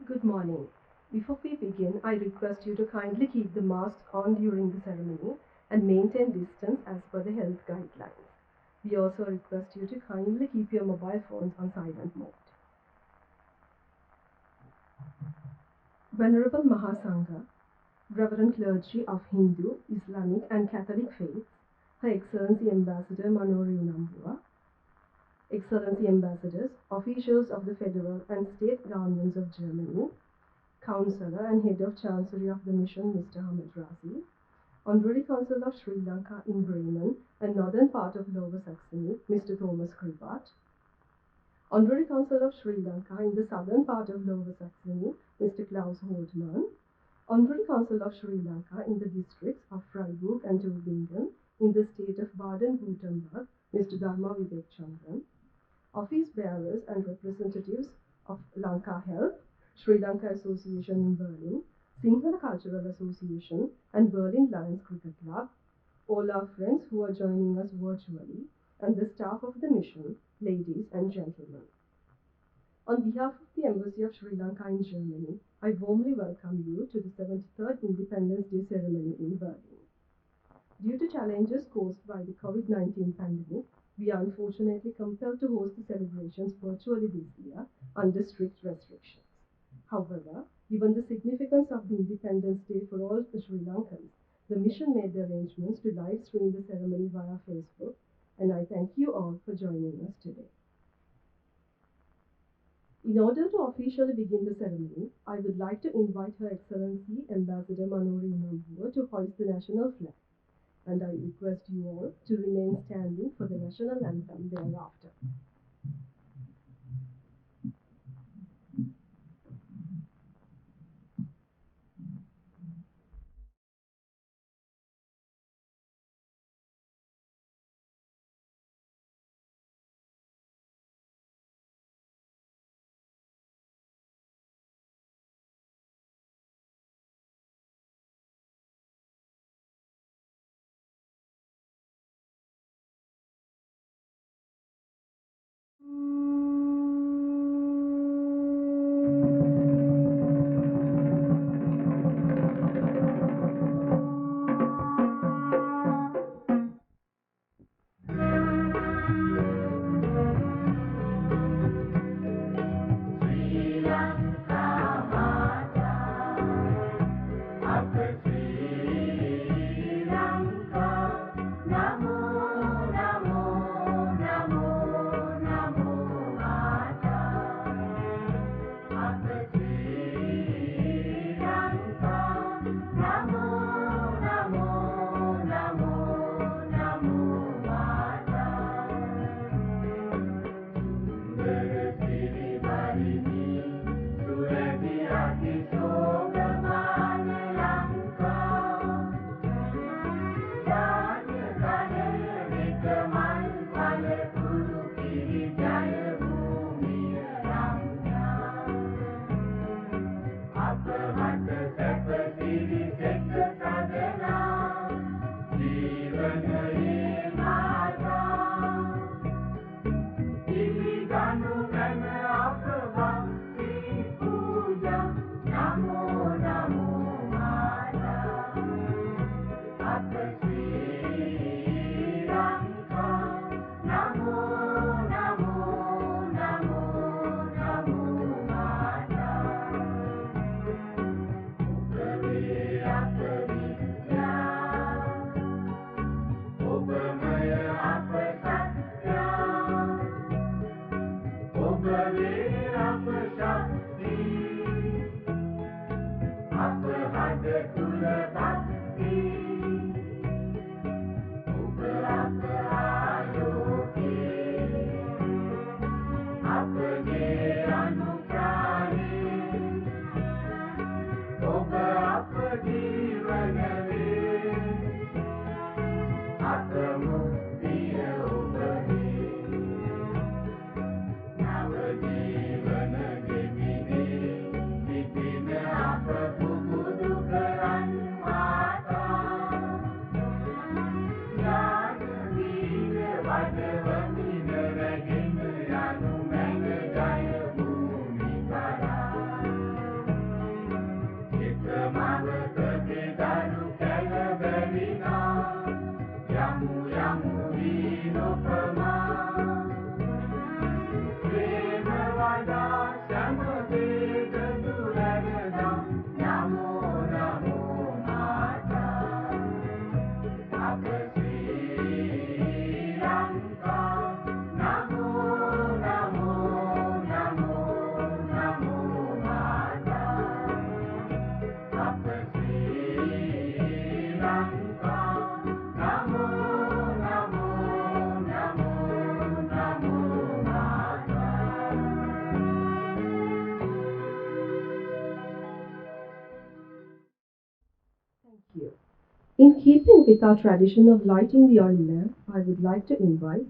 Good morning. Before we begin, I request you to kindly keep the masks on during the ceremony and maintain distance as per the health guidelines. We also request you to kindly keep your mobile phones on silent mode. Venerable Mahasangha, Reverend Clergy of Hindu, Islamic and Catholic faiths, Her Excellency Ambassador Manori Nambua, Excellency Ambassadors, officials of the federal and state governments of Germany, Councillor and Head of Chancery of the Mission, Mr. Hamid Razi, Honorary Consul of Sri Lanka in Bremen and northern part of Lower Saxony, Mr. Thomas Krivat, Honorary Consul of Sri Lanka in the southern part of Lower Saxony, Mr. Klaus Holtmann, Honorary Consul of Sri Lanka in the districts of Freiburg and Tübingen in the state of Baden-Württemberg, Mr. Dharma Vivek Chandran, office bearers and representatives of Lanka Health, Sri Lanka Association in Berlin, Sinhala Cultural Association, and Berlin Lions Cricket Club, all our friends who are joining us virtually, and the staff of the mission, ladies and gentlemen. On behalf of the Embassy of Sri Lanka in Germany, I warmly welcome you to the 73rd Independence Day ceremony in Berlin. Due to challenges caused by the COVID-19 pandemic, we are unfortunately compelled to host the celebrations virtually this year under strict restrictions. However, given the significance of the Independence Day for all the Sri Lankans, the mission made the arrangements to live stream the ceremony via Facebook, and I thank you all for joining us today. In order to officially begin the ceremony, I would like to invite Her Excellency Ambassador Manori Nambua to hoist the national flag, and I request you all to remain standing for the national anthem thereafter. In keeping with our tradition of lighting the oil lamp, I would like to invite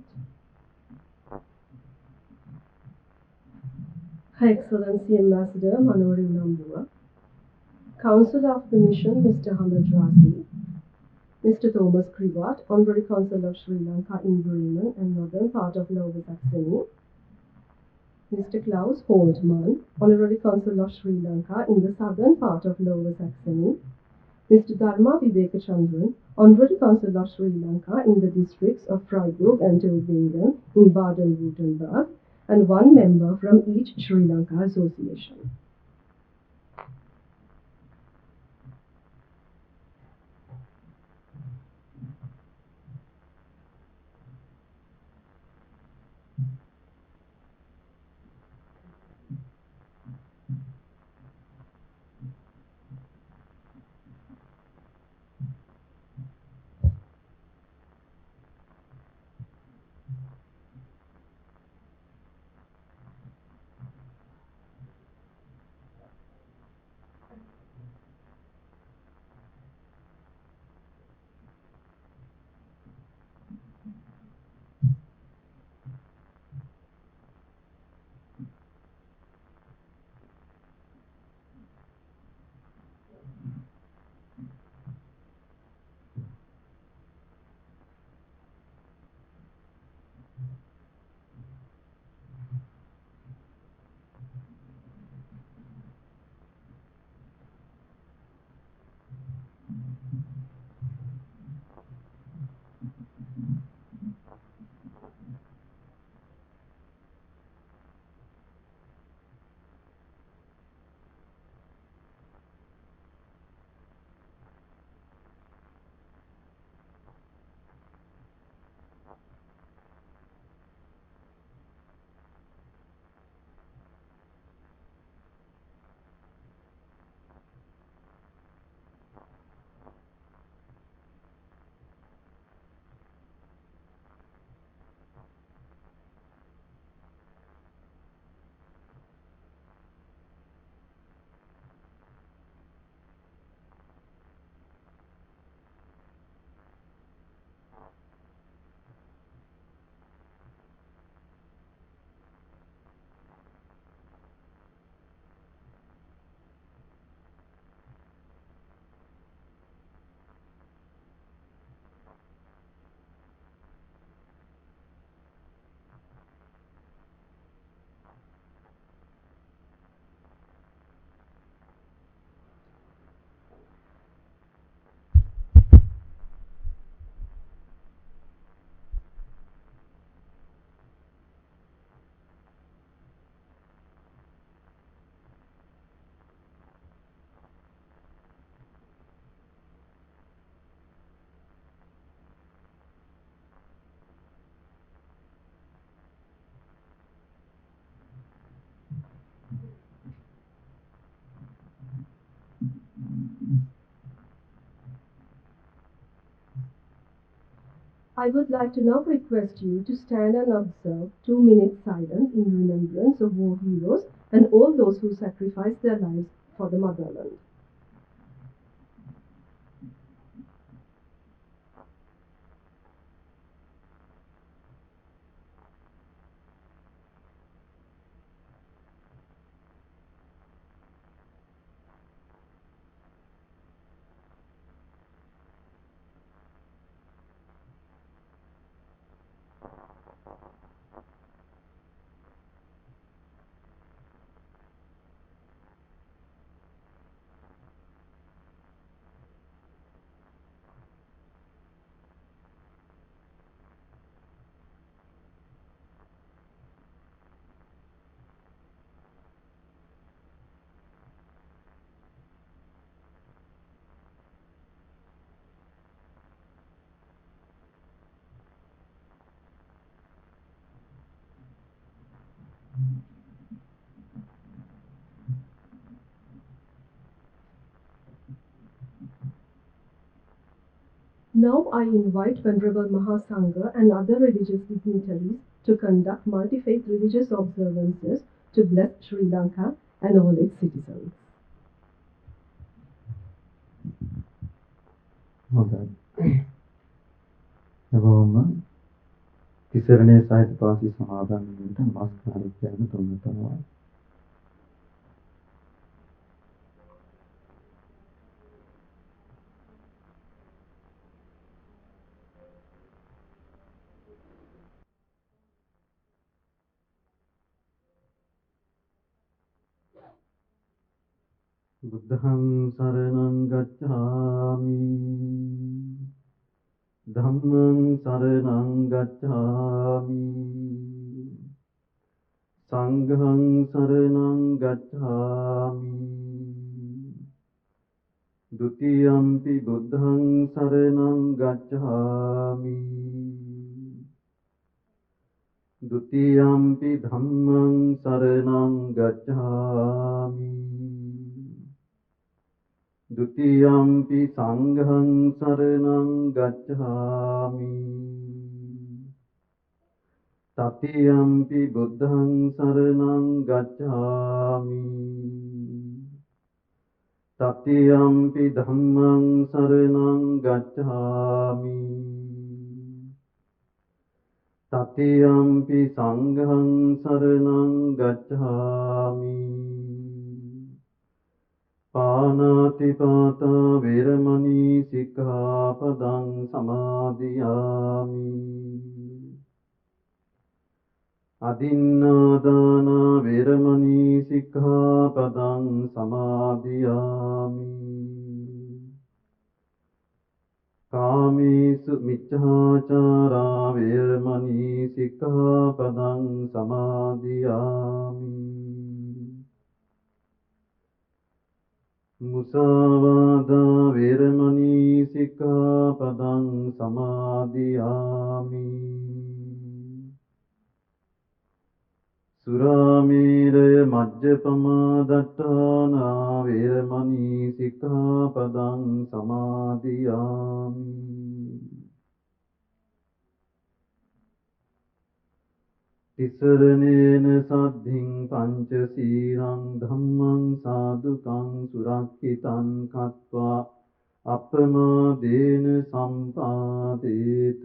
Her Excellency Ambassador Manori Nambua, Council of the Mission Mr. Hamid Razi, Mr. Thomas Krivat, Honorary Consul of Sri Lanka in Bremen and northern part of Lower Saxony, Mr. Klaus Holtmann, Honorary Consul of Sri Lanka in the southern part of Lower Saxony, Mr. Dharma Vivekachandran, Honorary Consul of Sri Lanka in the districts of Freiburg and Tübingen in Baden-Württemberg, and one member from each Sri Lanka association. I would like to now request you to stand and observe 2 minutes silence in remembrance of war heroes and all those who sacrificed their lives for the motherland. Now I invite Venerable Mahasangha and other religious dignitaries to conduct multi-faith religious observances to bless Sri Lanka and all its citizens. හොඳයි. එවම තිසරණේ සහිත පාසී සමාදන් වීමට නමස්කාර කියන තුන තමයි. බුද්ධං සරණං ගච්ඡාමි ධම්මං සරණං ගච්ඡාමි සංඝං සරණං ගච්ඡාමි ဒုတိယံ පි බුද්ධං සරණං ගච්ඡාමි ဒုတိယံ පි ධම්මං සරණං ගච්ඡාමි ဒုတိယံ පි සංඝං සරණං ගච්ඡාමි တတိယံ පි බුද්ධං සරණං ගච්ඡාමි တတိယံ පි ධම්මං සරණං ගච්ඡාමි တတိယံ පි සංඝං සරණං ගච්ඡාමි පානාති පාතා වේරමණී සික්ඛාපදං සමාදියාමි อดินนาดานาเวรมณีสิกขาปดังสมาธิยามิกามิสุมิจฉาจาราเวรมณีสิกขาปดังสมาธิยามิมุสาวาทาเวรมณีสิกขาปดังสมาธิยามิ සුරාමේරය මජ්ජපමා දට්ඨානා වේරමණී සික්ඛාපදං සමාදියාමි තිසරණේන සද්ධින් පංචසීලං ධම්මං සාදුකං සුරක්ඛිතං කତ୍වා අප්‍රමාදේන සම්පාදේත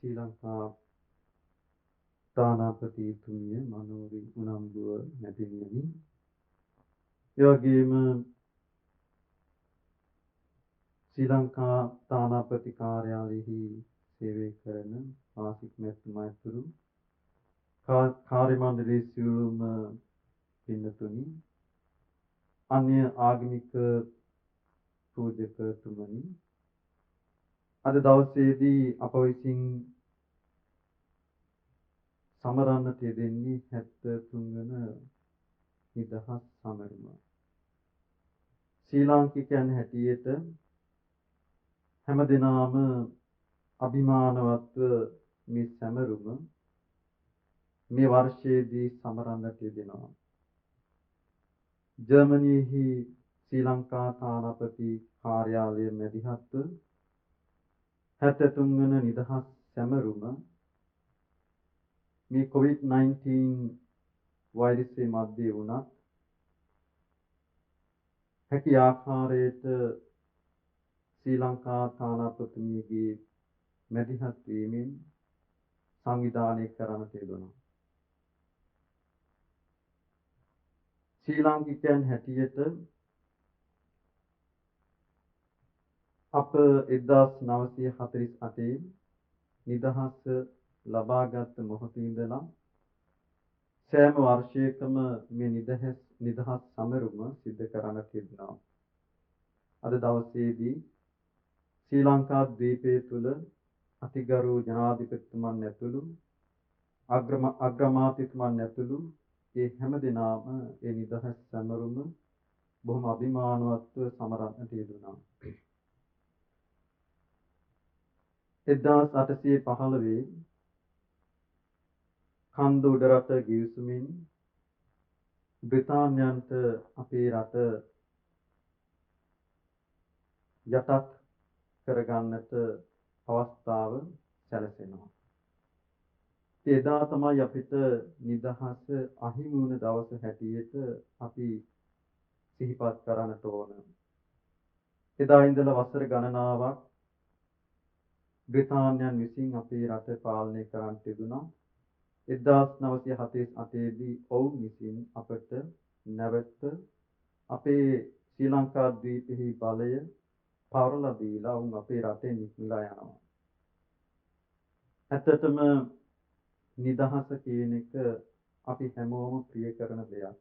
ශ්‍රී ලංකා තානාපතිතුමිය මනෝරි උනම්බුව නැතිනියනි ඒ වගේම ශ්‍රී ලංකා තානාපති කාර්යාලයෙහි සේවය කරන ආසික් මැතිතුමාතුරු කාර්ය මණ්ඩලයේ සියලුම පින්නතුනි අන්‍ය ආගමික පූජකතුමනි අද දවසේදී අප විසින් සමරන්නට යෙදෙන්නේ 73 වන නිදහස් සමරුම. ශ්‍රී ලාංකිකයන් හැටියට හැමදෙනාම අභිමානවත්ව මේ සමරුම මේ වර්ෂයේදී සමරන්නට යෙදෙනවා. ජර්මනියෙහි ශ්‍රී ලංකා තානාපති කාර්යාලය මැදිහත්ව 73 වන නිදහස් සැමරුම මේ COVID-19 වෛරසය මැද්දේ වුණත් හැකි ආකාරයට ශ්‍රී ලංකා තානාපතිනියගේ මැදිහත් වීමෙන් සංවිධානය කරන්නට යෙදුණා. ශ්‍රී ලාංකිකයන් හැටියට අප 1948 නිදහස ලබාගත් මොහොතේ ඉඳලා සෑම වර්ෂයකම මේ නිදහස් සමරුම සිදු කරන්නට යෙදුණා. අද දවසේදී ශ්‍රී ලංකා ද්වීපය තුල අතිගරු ජනාධිපතිතුමන් ඇතුළු අග්‍රාමාත්‍යතුමන් ඇතුළු ඒ හැම දිනම ඒ නිදහස් සමරුම බොහොම අභිමානවත්ව සමරන්නට යෙදුණා. 1815 කන්ද උඩරට ගිවිසුමින් බ්‍රිතාන්‍යයන්ට අපේ රට යටත් කරගන්නට අවස්ථාව සැලසෙනවා. එදා තමයි අපිට නිදහස අහිමි වුණ දවස හැටියට අපි සිහිපත් කරන්නට ඕන. එදා ඉඳලා වසර ගණනාවක් බ්‍රිතාන්‍යයන් විසින් අපේ රට පාලනය කරන්න තිබුණා. 1948 දී ඔවුන් විසින් අපට නැවත අපේ ශ්‍රී ලංකා ද්වීපෙහි බලය පවරලා දීලා උන් අපේ රටෙන් නික්මලා යනවා. ඇත්තටම නිදහස කියන එක අපි හැමෝම ප්‍රිය කරන දෙයක්.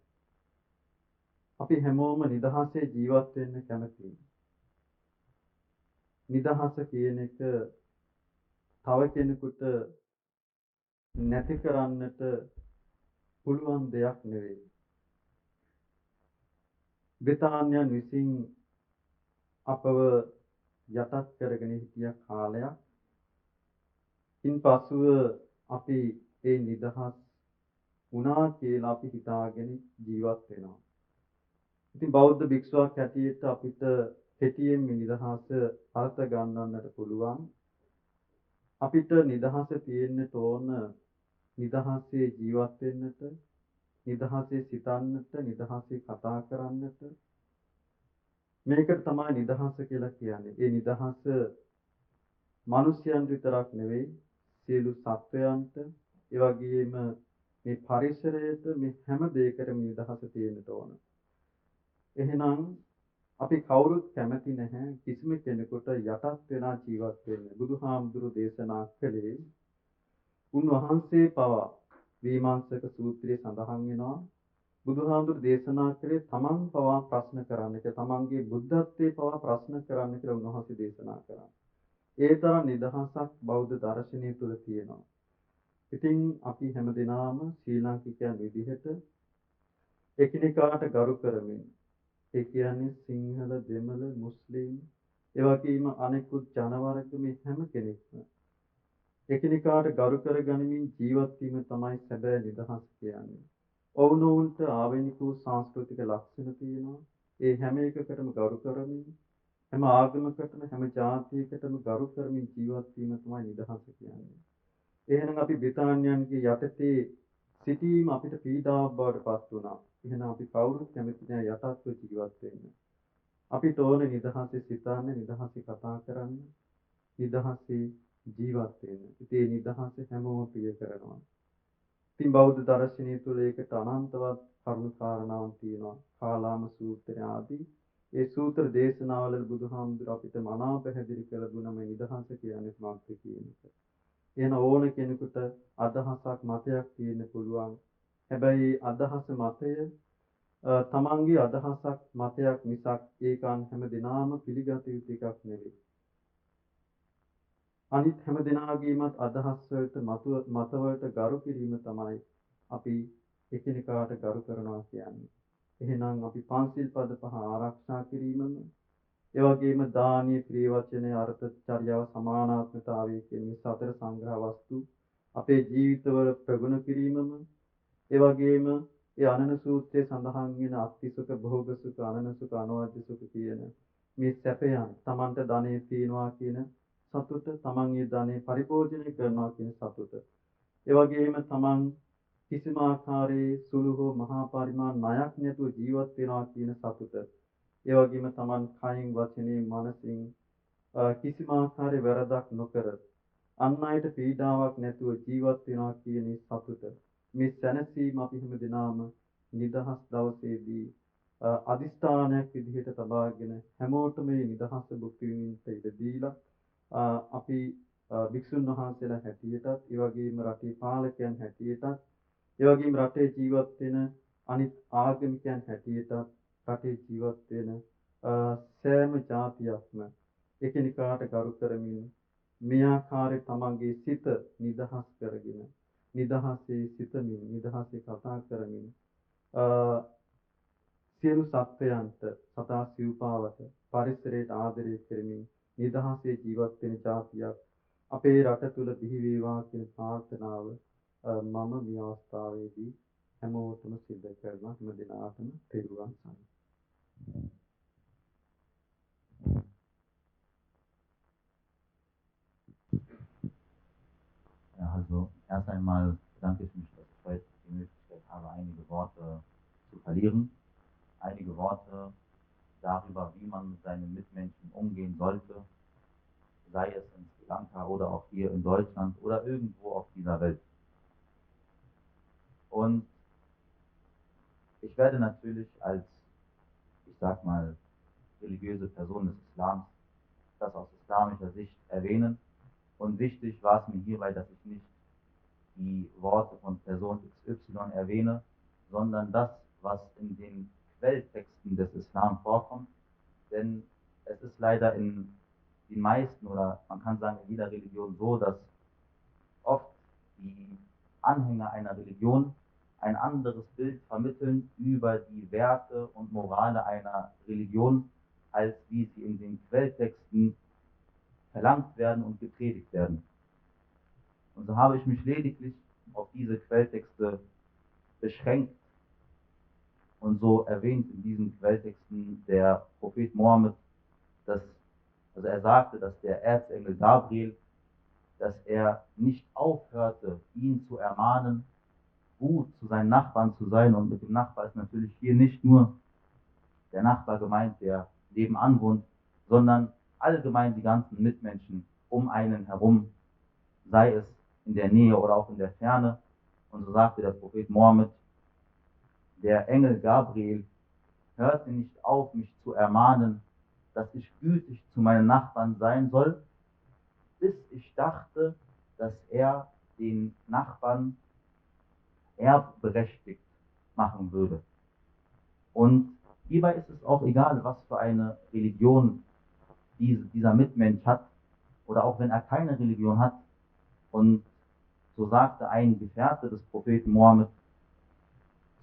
අපි හැමෝම නිදහසේ ජීවත් වෙන්න කැමතියි. නිදහස කියන එක තව කෙනෙකුට නැති කරන්නට පුළුවන් දෙයක් නෙවෙයි. බ්‍රිතාන්‍යයන් විසින් අපව යටත් කරගෙන හිටිය කාලයක්. ඉන්පසුව අපි ඒ නිදහස් වුණා කියලා අපි හිතාගෙන ජීවත් වෙනවා. ඉතින් බෞද්ධ භික්ෂුවක් හැටියට අපිට කෙටියෙන් මේ නිදහස අර්ථ ගන්නන්නට පුළුවන්. අපිට නිදහස තියෙන්නට ඕන නිදහසේ ජීවත් වෙන්නට, නිදහසේ සිතන්නට, නිදහසේ කතා කරන්නට. මේකට තමයි නිදහස කියලා කියන්නේ. ඒ නිදහස මිනිසයන් විතරක් නෙවෙයි සියලු සත්වයන්ට, ඒ වගේම මේ පරිසරයට, මේ හැම දෙයකටම නිදහස තියෙන්න ඕන. එහෙනම් අපි කවුරුත් කැමති නැහැ කිසිම කෙනෙකුට යටත් වෙලා ජීවත් වෙන්න. බුදුහාමුදුරු දේශනා කළේ උන්වහන්සේ පවා විමර්ශක සූත්‍රයේ සඳහන් වෙනවා. බුදුහාමුදුරු දේශනා කළේ තමන් පවා ප්‍රශ්න කරන්න, තමන්ගේ බුද්ධත්වයේ පවා ප්‍රශ්න කරන්න කියලා උන්වහන්සේ දේශනා කරා. ඒ තරම් නිදහසක් බෞද්ධ දර්ශනය තුළ තියෙනවා. ඉතින් අපි හැමදෙනාම ශ්‍රී ලාංකිකයන් විදිහට එකිනෙකාට ගරු කරමින්, ඒ කියන්නේ සිංහල, දෙමළ, මුස්ලිම්, ඒ වගේම අනෙකුත් ජන වර්ග මේ හැම කෙනෙක්ම එකිනෙකාට ගරු කරගනිමින් ජීවත් වීම තමයි සැබෑ නිදහස කියන්නේ. ඔවුනොවුන්ට ආවෙනික වූ සංස්කෘතික ලක්ෂණ තියෙනවා. ඒ හැම එකකටම ගරු කරමින්, හැම ආගමකටම, හැම ජාතියකටම ගරු කරමින් ජීවත් වීම තමයි නිදහස කියන්නේ. එහෙනම් අපි බ්‍රිතාන්‍යයන්ගේ යටතේ සිටීම අපිට පීඩාවක් බවට පත් වුණා. එහෙනම් අපි කවුරුත් කැමති නෑ යටත්ව ජීවත් වෙන්න. අපිට ඕන නිදහසේ සිතන්න, නිදහසේ කතා කරන්න, නිදහසේ ජීවත් වෙන්න. ඉතින් මේ නිදහස හැමෝම ප්‍රිය කරනවා. ඉතින් බෞද්ධ දර්ශනය තුළ ඒකට අනන්තවත් කරුණු කාරණාවන් තියෙනවා. කාලාම සූත්‍රය ආදී ඒ සූත්‍ර දේශනාවල බුදුහාමුදුර අපිට මනාව පැහැදිලි කරලා දුන්න මේ නිදහස කියන්නේ මොකක්ද කියන එක. එන ඕන කෙනෙකුට අදහසක් මතයක් තියෙන්න පුළුවන්. හැබැයි අදහස මතය තමන්ගේ අදහසක් මතයක් මිසක් ඒකන් හැම දිනාම පිළිගත යුතු එකක් නෙවෙයි. අනිත් හැම දිනාගේමත් අදහස් වලට මතවලට ගරු කිරීම තමයි අපි එකිනෙකාට ගරු කරනවා කියන්නේ. එහෙනම් අපි පන්සිල් පද පහ ආරක්ෂා කිරීමම, ඒ වගේම දානීය ක්‍රිය වචනේ අර්ථ චර්යාව සමානාත්මතාවය කියන මේ සතර සංග්‍රහ වස්තු අපේ ජීවිතවල ප්‍රගුණ කිරීමම, ඒ වගේම ඒ අනන සූත්‍රයේ සඳහන් වෙන අත්තිසුඛ, භෝග සුඛ, අනන සුඛ, අනවජ්‍ය සුඛ කියන මේ සැපයන් තමන්ට ධනෙ තියනවා කියන සතුට, තමන් ඒ ධනෙ පරිපෝෂණය කරනවා කියන සතුට, ඒ වගේම තමන් කිසිම ආකාරයේ සුළු හෝ මහා පරිමාණ ණයක් නැතුව ජීවත් වෙනවා කියන සතුට, ඒ වගේම තමන් කයින්, වචනයෙන්, මනසින් කිසිම ආකාරයේ වැරදක් නොකර අන් අයට පීඩාවක් නැතුව ජීවත් වෙනවා කියන සතුට, මේ සැනසීම අපි හැම දිනම නිදහස් දවසේදී අදිස්ථානයක් විදිහට තබාගෙන හැමෝටම මේ නිදහස භුක්ති විඳින්න ඉඩ දීලා අපි භික්ෂුන් වහන්සේලා හැටියටත්, ඒ වගේම රටේ පාලකයන් හැටියටත්, ඒ වගේම රටේ ජීවත් වෙන අනිත් ආගමිකයන් හැටියටත්, රටේ ජීවත් වෙන සෑම ජාතියක්ම එකිනෙකාට ගරු කරමින් මේ ආකාරයේ තමන්ගේ සිත නිදහස් කරගෙන, නිදහසේ සිතමින්, නිදහසේ කතා කරමින් සියලු සත්වයන්ට සදා සිව්පාවට පරිසරයට ආදරය කරමින් නිදහසේ ජීවත් වෙන ජාතියක් අපේ රට තුල බිහි වේවා කියන ප්‍රාර්ථනාව මම මේ අවස්ථාවේදී හැමෝටම සිද්ධ කරනවා. හැම දිනාටම තෙරුවන් සරණයි. Also Also erst einmal bedanke ich mich, dass ich heute die Möglichkeit habe, einige Worte zu verlieren. Einige Worte darüber, wie man mit seinen Mitmenschen umgehen sollte, sei es in Lanka oder auch hier in Deutschland oder irgendwo auf dieser Welt. Und ich werde natürlich als, ich sag mal, religiöse Person des Islams das aus islamischer Sicht erwähnen. Und wichtig war es mir hierbei, dass ich nicht die Worte von Person XY erwähne, sondern das, was in den Quelltexten des Islam vorkommt. Denn es ist leider in den meisten oder man kann sagen in jeder Religion so, dass oft die Anhänger einer Religion ein anderes Bild vermitteln über die Werte und Morale einer Religion, als wie sie in den Quelltexten verlangt werden und gepredigt werden. Und so habe ich mich lediglich auf diese Quelltexte beschränkt und so erwähnt in diesen Quelltexten der Prophet Mohammed, also er sagte, dass der Erzengel Gabriel, dass er nicht aufhörte, ihn zu ermahnen, gut zu seinen Nachbarn zu sein. Und mit dem Nachbar ist natürlich hier nicht nur der Nachbar gemeint, der nebenan wohnt, sondern allgemein die ganzen Mitmenschen um einen herum, sei es in der Nähe oder auch in der Ferne. Und so sagte der Prophet Mohammed, der Engel Gabriel hörte nicht auf, mich zu ermahnen, dass ich gütig zu meinen Nachbarn sein soll, bis ich dachte, dass er den Nachbarn erbberechtigt machen würde. Und hierbei ist es auch egal, was für eine Religion dieser Mitmensch hat, oder auch wenn er keine Religion hat. Und so sagte ein Gefährte des Propheten Mohammed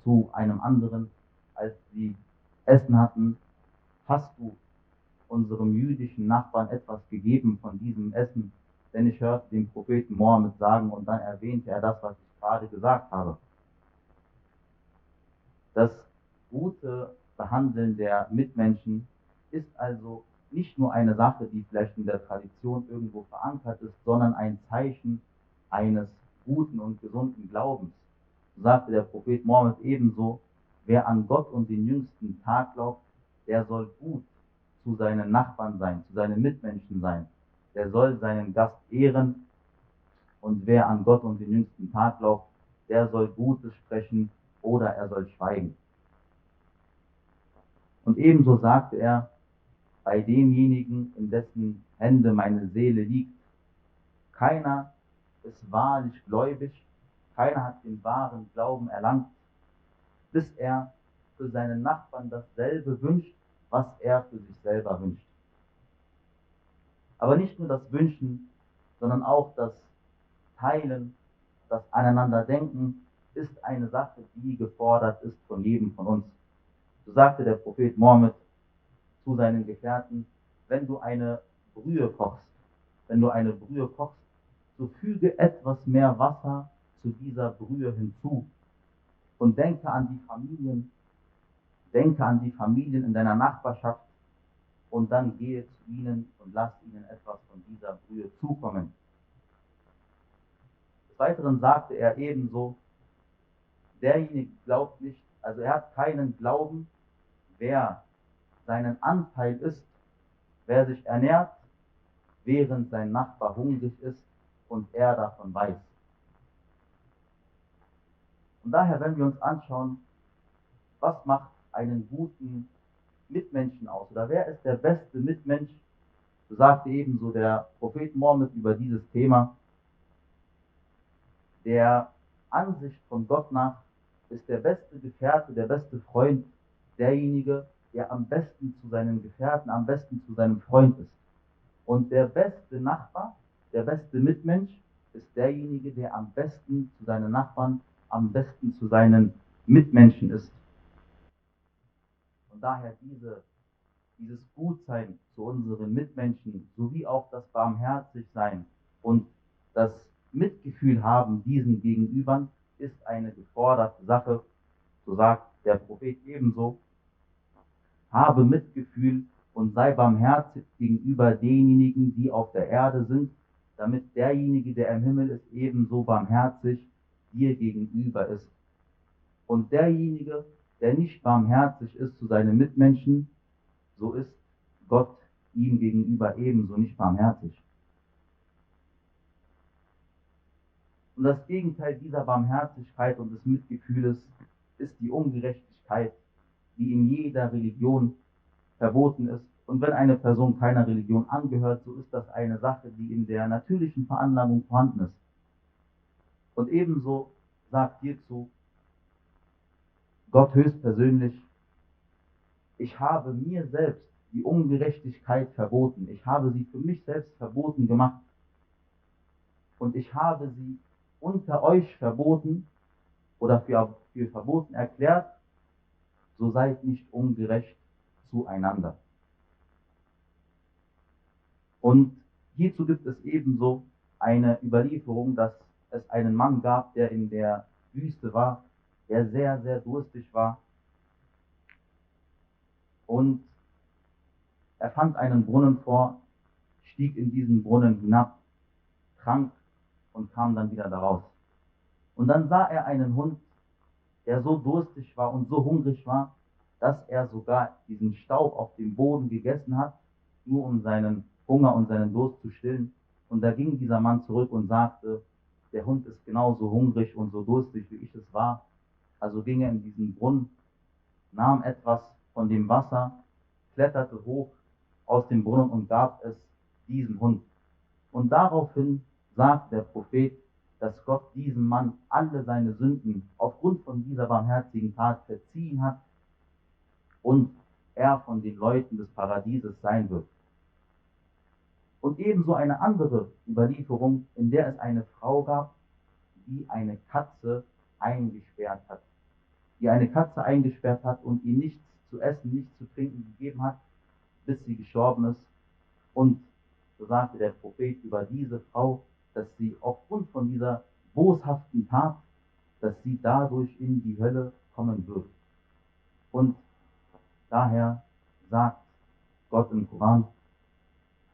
zu einem anderen, als sie Essen hatten: Hast du unserem jüdischen Nachbarn etwas gegeben von diesem Essen? Denn ich hörte den Propheten Mohammed sagen, und dann erwähnte er das, was ich gerade gesagt habe. Das gute Behandeln der Mitmenschen ist also nicht nur eine Sache, die vielleicht in der Tradition irgendwo verankert ist, sondern ein Zeichen eines guten und gesunden Glaubens. So sagte der Prophet Mohammed ebenso: Wer an Gott und den jüngsten Tag glaubt, der soll gut zu seinen Nachbarn sein, zu seinen Mitmenschen sein. Der soll seinen Gast ehren. Und wer an Gott und den jüngsten Tag glaubt, der soll Gutes sprechen oder er soll schweigen. Und ebenso sagte er: Bei demjenigen, in dessen Hände meine Seele liegt, keiner ist wahrlich gläubig, keiner hat den wahren Glauben erlangt, bis er für seinen Nachbarn dasselbe wünscht, was er für sich selber wünscht. Aber nicht nur das Wünschen, sondern auch das Teilen, das Aneinanderdenken ist eine Sache, die gefordert ist von jedem von uns. So sagte der Prophet Mohammed zu seinen Gefährten: Wenn du eine Brühe kochst, so füge etwas mehr Wasser zu dieser Brühe hinzu und denke an die Familien in deiner Nachbarschaft, und dann gehe zu ihnen und lass ihnen etwas von dieser Brühe zukommen. Des Weiteren sagte er ebenso: Derjenige glaubt nicht, also er hat keinen Glauben, wer seinen Anteil isst, wer sich ernährt, während sein Nachbar hungrig ist und er davon weiß. Und daher, wenn wir uns anschauen, was macht einen guten Mitmenschen aus, oder wer ist der beste Mitmensch, so sagte ebenso der Prophet Mohammed über dieses Thema: Der Ansicht von Gott nach ist der beste Gefährte, der beste Freund derjenige, der am besten zu seinem Gefährten, am besten zu seinem Freund ist. Und der beste Nachbar, der beste Mitmensch ist derjenige, der am besten zu seinen Nachbarn, am besten zu seinen Mitmenschen ist. Und daher dieses Gutsein zu unseren Mitmenschen, sowie auch das Barmherzigsein und das Mitgefühl haben diesen Gegenübern, ist eine geforderte Sache. So sagt der Prophet ebenso: Habe Mitgefühl und sei barmherzig gegenüber denjenigen, die auf der Erde sind, damit derjenige, der im Himmel ist, ebenso barmherzig dir gegenüber ist. Und derjenige, der nicht barmherzig ist zu seinen Mitmenschen, so ist Gott ihm gegenüber ebenso nicht barmherzig. Und das Gegenteil dieser Barmherzigkeit und des Mitgefühles ist die Ungerechtigkeit, die in jeder Religion verboten ist. Und wenn eine Person keiner Religion angehört, so ist das eine Sache, die in der natürlichen Veranlagung vorhanden ist. Und ebenso sagt hierzu Gott höchstpersönlich: Ich habe mir selbst die Ungerechtigkeit verboten. Ich habe sie für mich selbst verboten gemacht. Und ich habe sie unter euch verboten oder für verboten erklärt, so seid nicht ungerecht zueinander. Und hierzu gibt es ebenso eine Überlieferung, dass es einen Mann gab, der in der Wüste war, der sehr, sehr durstig war. Und er fand einen Brunnen vor, stieg in diesen Brunnen hinab, trank und kam dann wieder daraus. Und dann sah er einen Hund, der so durstig war und so hungrig war, dass er sogar diesen Staub auf dem Boden gegessen hat, nur um seinen Hunger und seinen Durst zu stillen. Und da ging dieser Mann zurück und sagte: Der Hund ist genauso hungrig und so durstig, wie ich es war. Also ging er in diesen Brunnen, nahm etwas von dem Wasser, kletterte hoch aus dem Brunnen und gab es diesem Hund. Und daraufhin sagt der Prophet, dass Gott diesem Mann alle seine Sünden aufgrund von dieser barmherzigen Tat verziehen hat und er von den Leuten des Paradieses sein wird. Und ebenso eine andere Überlieferung, in der es eine Frau gab, die eine Katze eingesperrt hat. Die eine Katze eingesperrt hat und ihr nichts zu essen, nichts zu trinken gegeben hat, bis sie gestorben ist. Und so sagte der Prophet über diese Frau, dass sie aufgrund von dieser boshaften Tat, dass sie dadurch in die Hölle kommen wird. Und daher sagt Gott im Koran: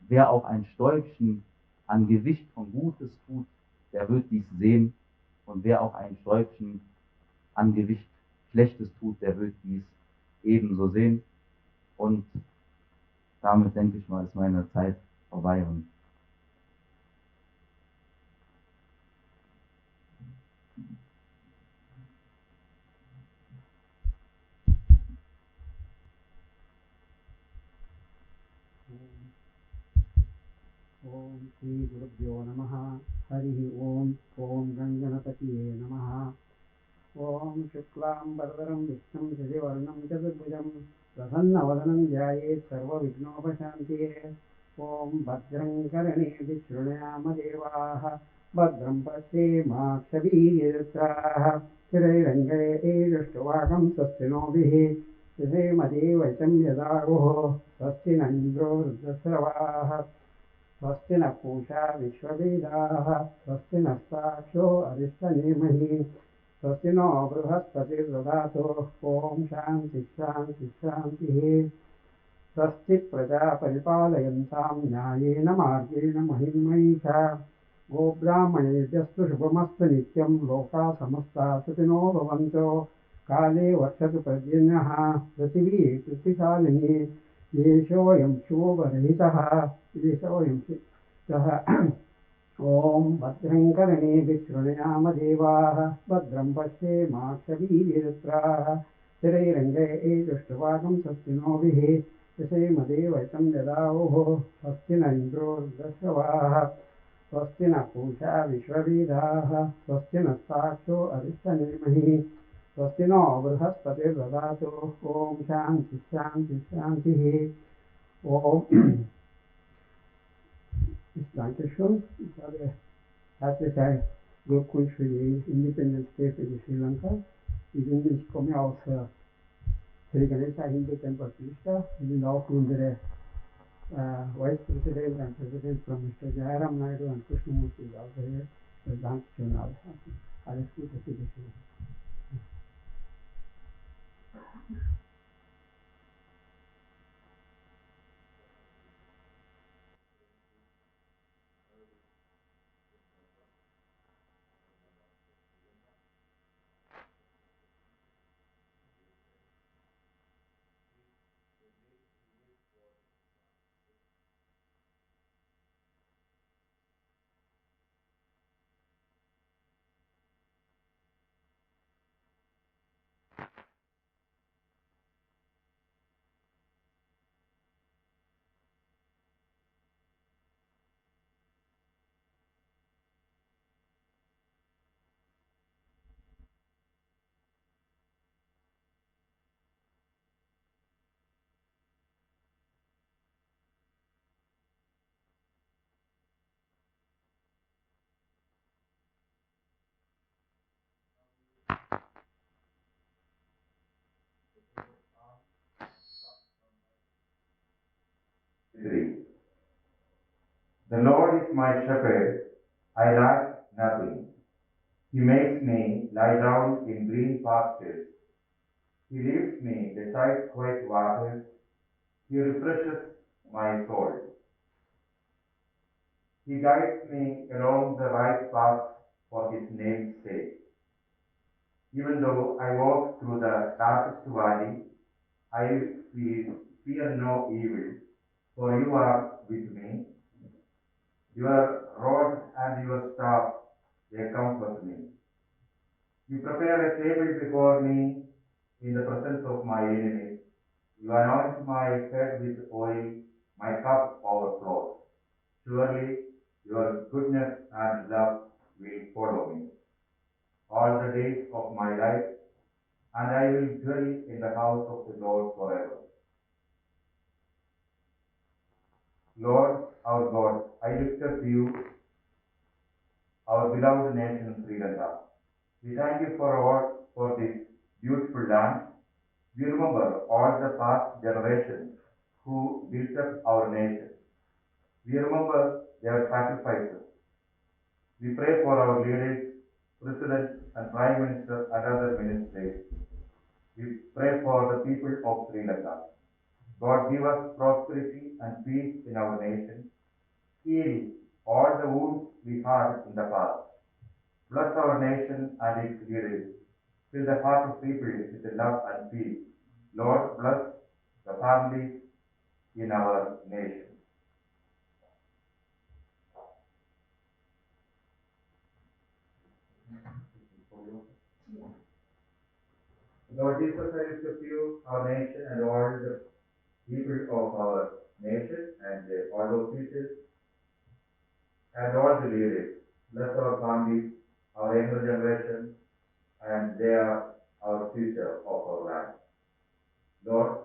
Wer auch ein Stäubchen an Gewicht von Gutes tut, der wird dies sehen. Und wer auch ein Stäubchen an Gewicht Schlechtes tut, der wird dies ebenso sehen. Und damit, denke ich mal, ist meine Zeit vorbei. Und ओम श्री गुरुभ्यो नमः। हरि ओम। ओम गंगणपतये नमः। ओम शुक्लांबरधरं विष्णुं शशिवर्णं चतुर्भुजं प्रसन्नवदनं ध्यायेत् सर्वविघ्नोपशान्तये। ओम भद्रं कर्णेभिः शृणुयाम देवाः, भद्रं पश्येमाक्षभिर्यजत्राः। स्थिरैरङ्गैरुष्टुवागं स्वस्तिनोभिः यसेमदेवैतं यदागुः। स्वस्ति न इन्द्रो वृद्धश्रवाः, स्वस्ति न पूषा विश्ववेदाः, स्वस्ति नस्ताक्षो अरिष्टनेमिः, स्वस्ति नो बृहस्पतिर्दधातु। ओम शांति शांति शांतिः। स्वस्ति प्रजापरिपालयन्तां न्यायेन मार्गेण महिं महिषा। गोब्राह्मणेभ्यस्तु शुभमस्तु नित्यं। लोकाः समस्ताः सुखिनो भवन्तु। काले वर्षतु पर्जन्यः, पृथिवी कृतिकालिनी। येषोऽयं क्षोभरहितः, येषोऽयं सः। ओम भद्रं कर्णेभिः शृणुयाम देवाः, भद्रं पश्येमाक्षभिर्यजत्राः। स्थिरैरङ्गैरुष्टुवागं स्वस्तिनोभिः यसेमदेवैतं यदाहुः। स्वस्ति न इन्द्रो वृद्धश्रवाः, स्वस्ति न पूषा विश्ववेदाः, स्वस्ति नस्ताक्षो अरिष्टनेमिः, स्वस्ति no बृहस्पतिर्दधातु। Om Shanti Shanti शांतिः। Om Dankeschön. Ich habe herzlich Glückwunsch für die Independence Day für die Sri Lanka. Ich komme aus Sri Ganesha Hindu Temple Krishna. Wir sind auch unsere Vice President and President from Mr. Jayaram Naidu and Krishnamurti is also here. Dankeschön. Alles Gute für die Sri Lanka. The Lord is my shepherd, I lack nothing. He makes me lie down in green pastures. He leads me beside quiet waters. He refreshes my soul. He guides me along the right path for his name's sake. Even though I walk through the darkest valley, I will fear no evil, for you are with me. Your rod and your staff, they comfort me. You prepare a table before me in the presence of my enemies. You anoint my head with oil, my cup overflows. Surely your goodness and love will follow me all the days of my life, and I will dwell in the house of the Lord forever. Lord, our God, I lift up you, our beloved nation, Sri Lanka. We thank you for this beautiful land. We remember all the past generations who built up our nation. We remember their sacrifices. We pray for our leaders, President and Prime Minister and other ministers. We pray for the people of Sri Lanka. God give us prosperity and peace in our nation. Heal all the wounds we had in the past. Bless our nation and its leaders. Fill the heart of people with love and peace. Lord, bless the families in our nation. Lord Jesus, I lift up you, our nation, and all the people of our nation, and all the officials, and all the leaders. Bless our families, our younger generation, and they are our future of our land. Lord,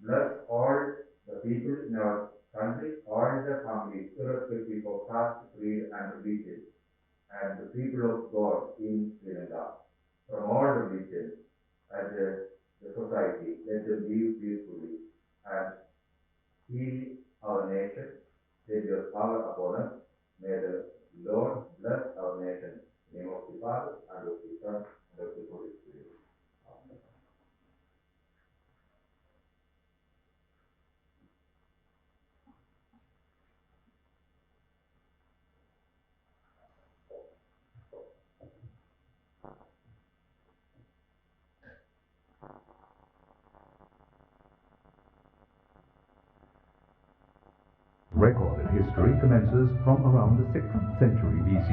bless all the people in our country, all the families, irrespective of caste, creed, and religion, and the people of God in Sri Lanka, from all religions and the society. Let them live peacefully and heal our nation. Send your power upon us. May the Lord bless our nation. In the name of the Father, and of the Son, and of the Holy Spirit. Amen. Recorded history commences from around the 6th century BC.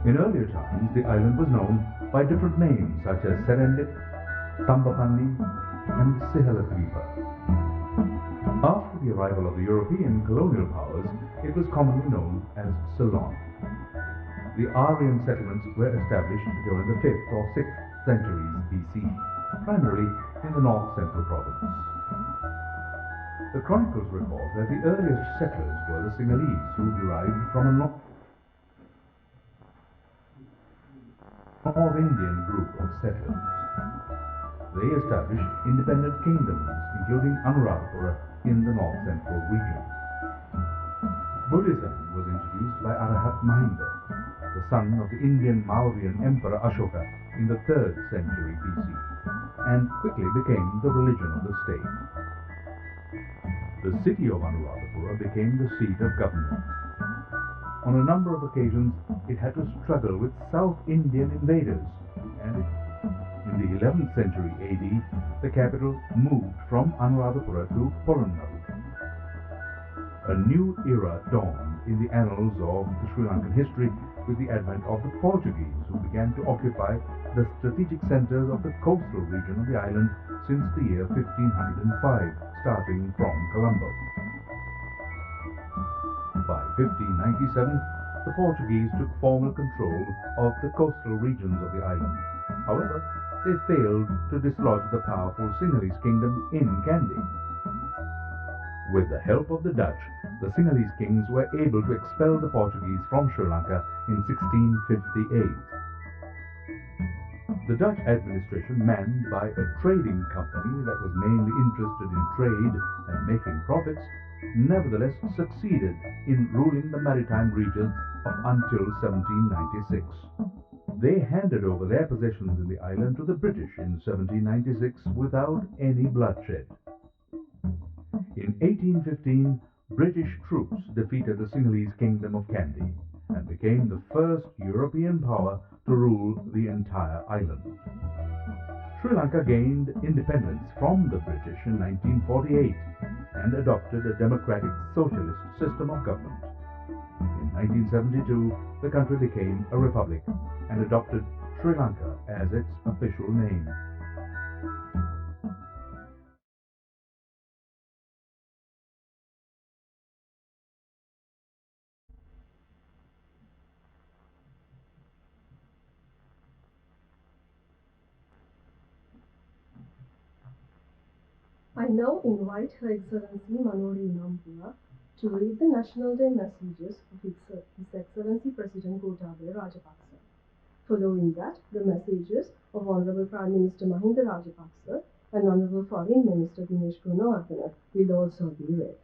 In earlier times, the island was known by different names such as Serendip, Tambapanni, and Sihaladvipa. After the arrival of the European colonial powers, it was commonly known as Ceylon. The Aryan settlements were established during the 5th or 6th centuries BC, primarily in the north-central province. The chronicles record that the earliest settlers were the Sinhalese, who derived from a North Indian group of settlers. They established independent kingdoms, including Anuradhapura in the north-central region. Buddhism was introduced by Arahat Mahinda, the son of the Indian Mauryan Emperor Ashoka in the 3rd century BC, and quickly became the religion of the state. The city of Anuradhapura became the seat of government. On a number of occasions, it had to struggle with South Indian invaders, and in the 11th century AD, the capital moved from Anuradhapura to Poronnur. A new era dawned in the annals of the Sri Lankan history with the advent of the Portuguese, who began to occupy the strategic centers of the coastal region of the island since the year 1505, starting from Colombo. By 1597, the Portuguese took formal control of the coastal regions of the island. However, they failed to dislodge the powerful Sinhalese kingdom in Kandy. With the help of the Dutch, the Sinhalese kings were able to expel the Portuguese from Sri Lanka in 1658. The Dutch administration, manned by a trading company that was mainly interested in trade and making profits, nevertheless succeeded in ruling the maritime regions up until 1796. They handed over their possessions in the island to the British in 1796 without any bloodshed. In 1815, British troops defeated the Sinhalese kingdom of Kandy and became the first European power to rule the entire island. Sri Lanka gained independence from the British in 1948 and adopted a democratic socialist system of government. In 1972, the country became a republic and adopted Sri Lanka as its official name. I now invite Her Excellency Manori Nampula to read the National Day messages of His Excellency President Gotabaya Rajapaksa. Following that, the messages of Honorable Prime Minister Mahinda Rajapaksa and Honorable Foreign Minister Dinesh Gunawardena will also be read.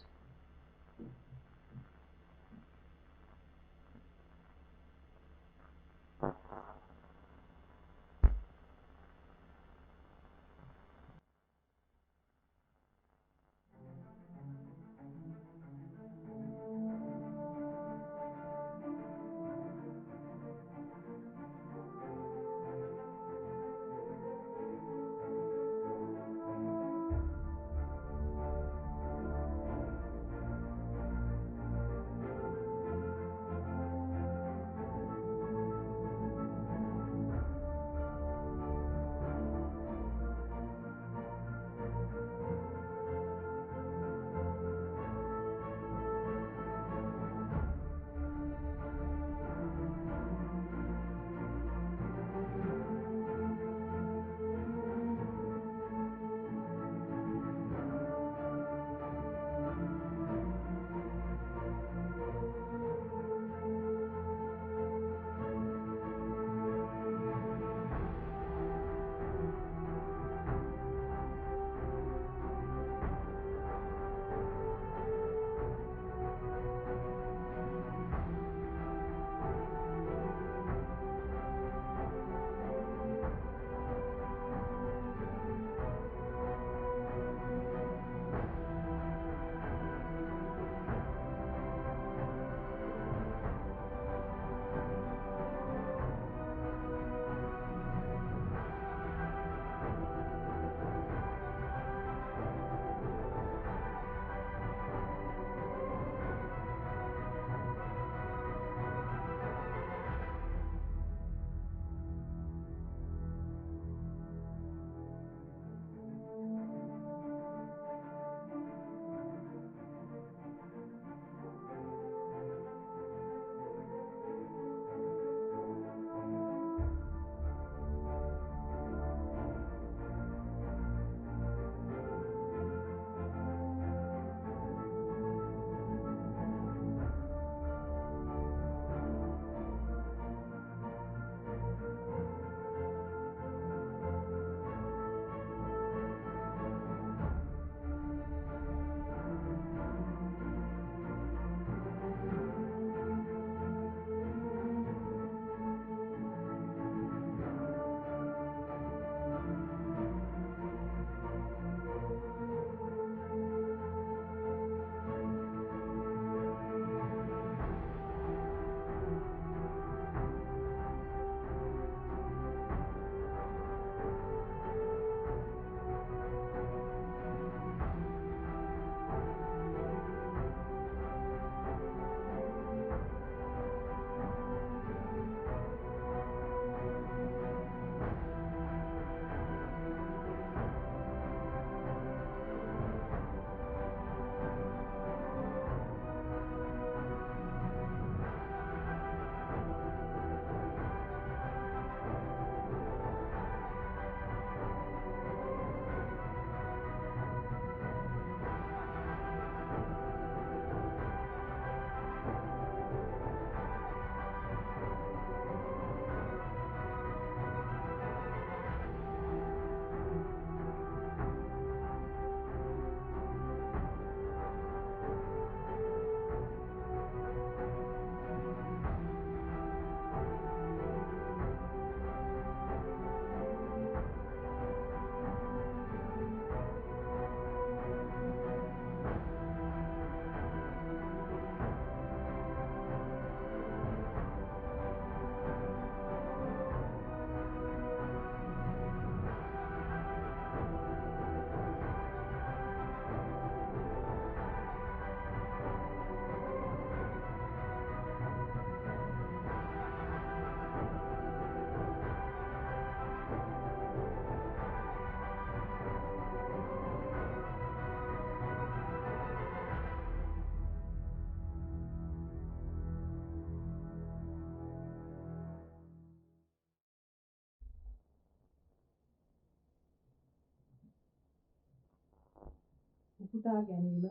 උපුටා ගැනීම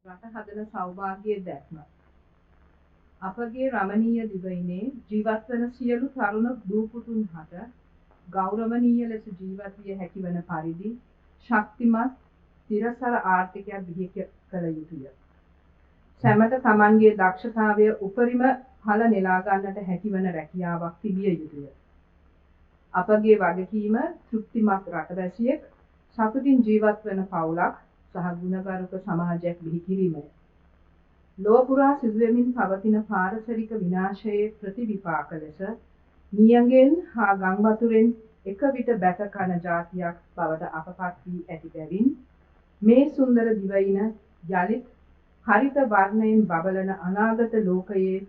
රට හදන සෞභාග්‍යයේ දැක්ම. අපගේ රමණීය දිවයිනේ ජීවත් වන සියලු තරුණ දූපුතුන් හට ගෞරවනීය ලෙස ජීවත් විය හැකි වන පරිදි ශක්තිමත් තිරසර ආර්ථිකයක් බිහි කළ යුතුය. සැමට තමන්ගේ දක්ෂතාවය උපරිම ඵල නෙලා ගන්නට හැකිවන රැකියාවක් තිබිය යුතුය. අපගේ වගකීම තෘප්තිමත් රටවැසියෙක් සතුටින් ජීවත් වන පවුලක් සහ ගුණගරුක සමාජයක් බිහි කිරීමය. ලොව පුරා සිදුවෙමින් පවතින පාරිසරික විනාශයේ ප්‍රතිවිපාක ලෙස නියඟෙන් හා ගම් වතුරෙන් එක විට බැස කන ජාතියක් බවට අපපත් වී ඇති බැවින් මේ සුන්දර දිවයින යලිත් හරිත වර්ණයෙන් බබලන අනාගත ලෝකයේ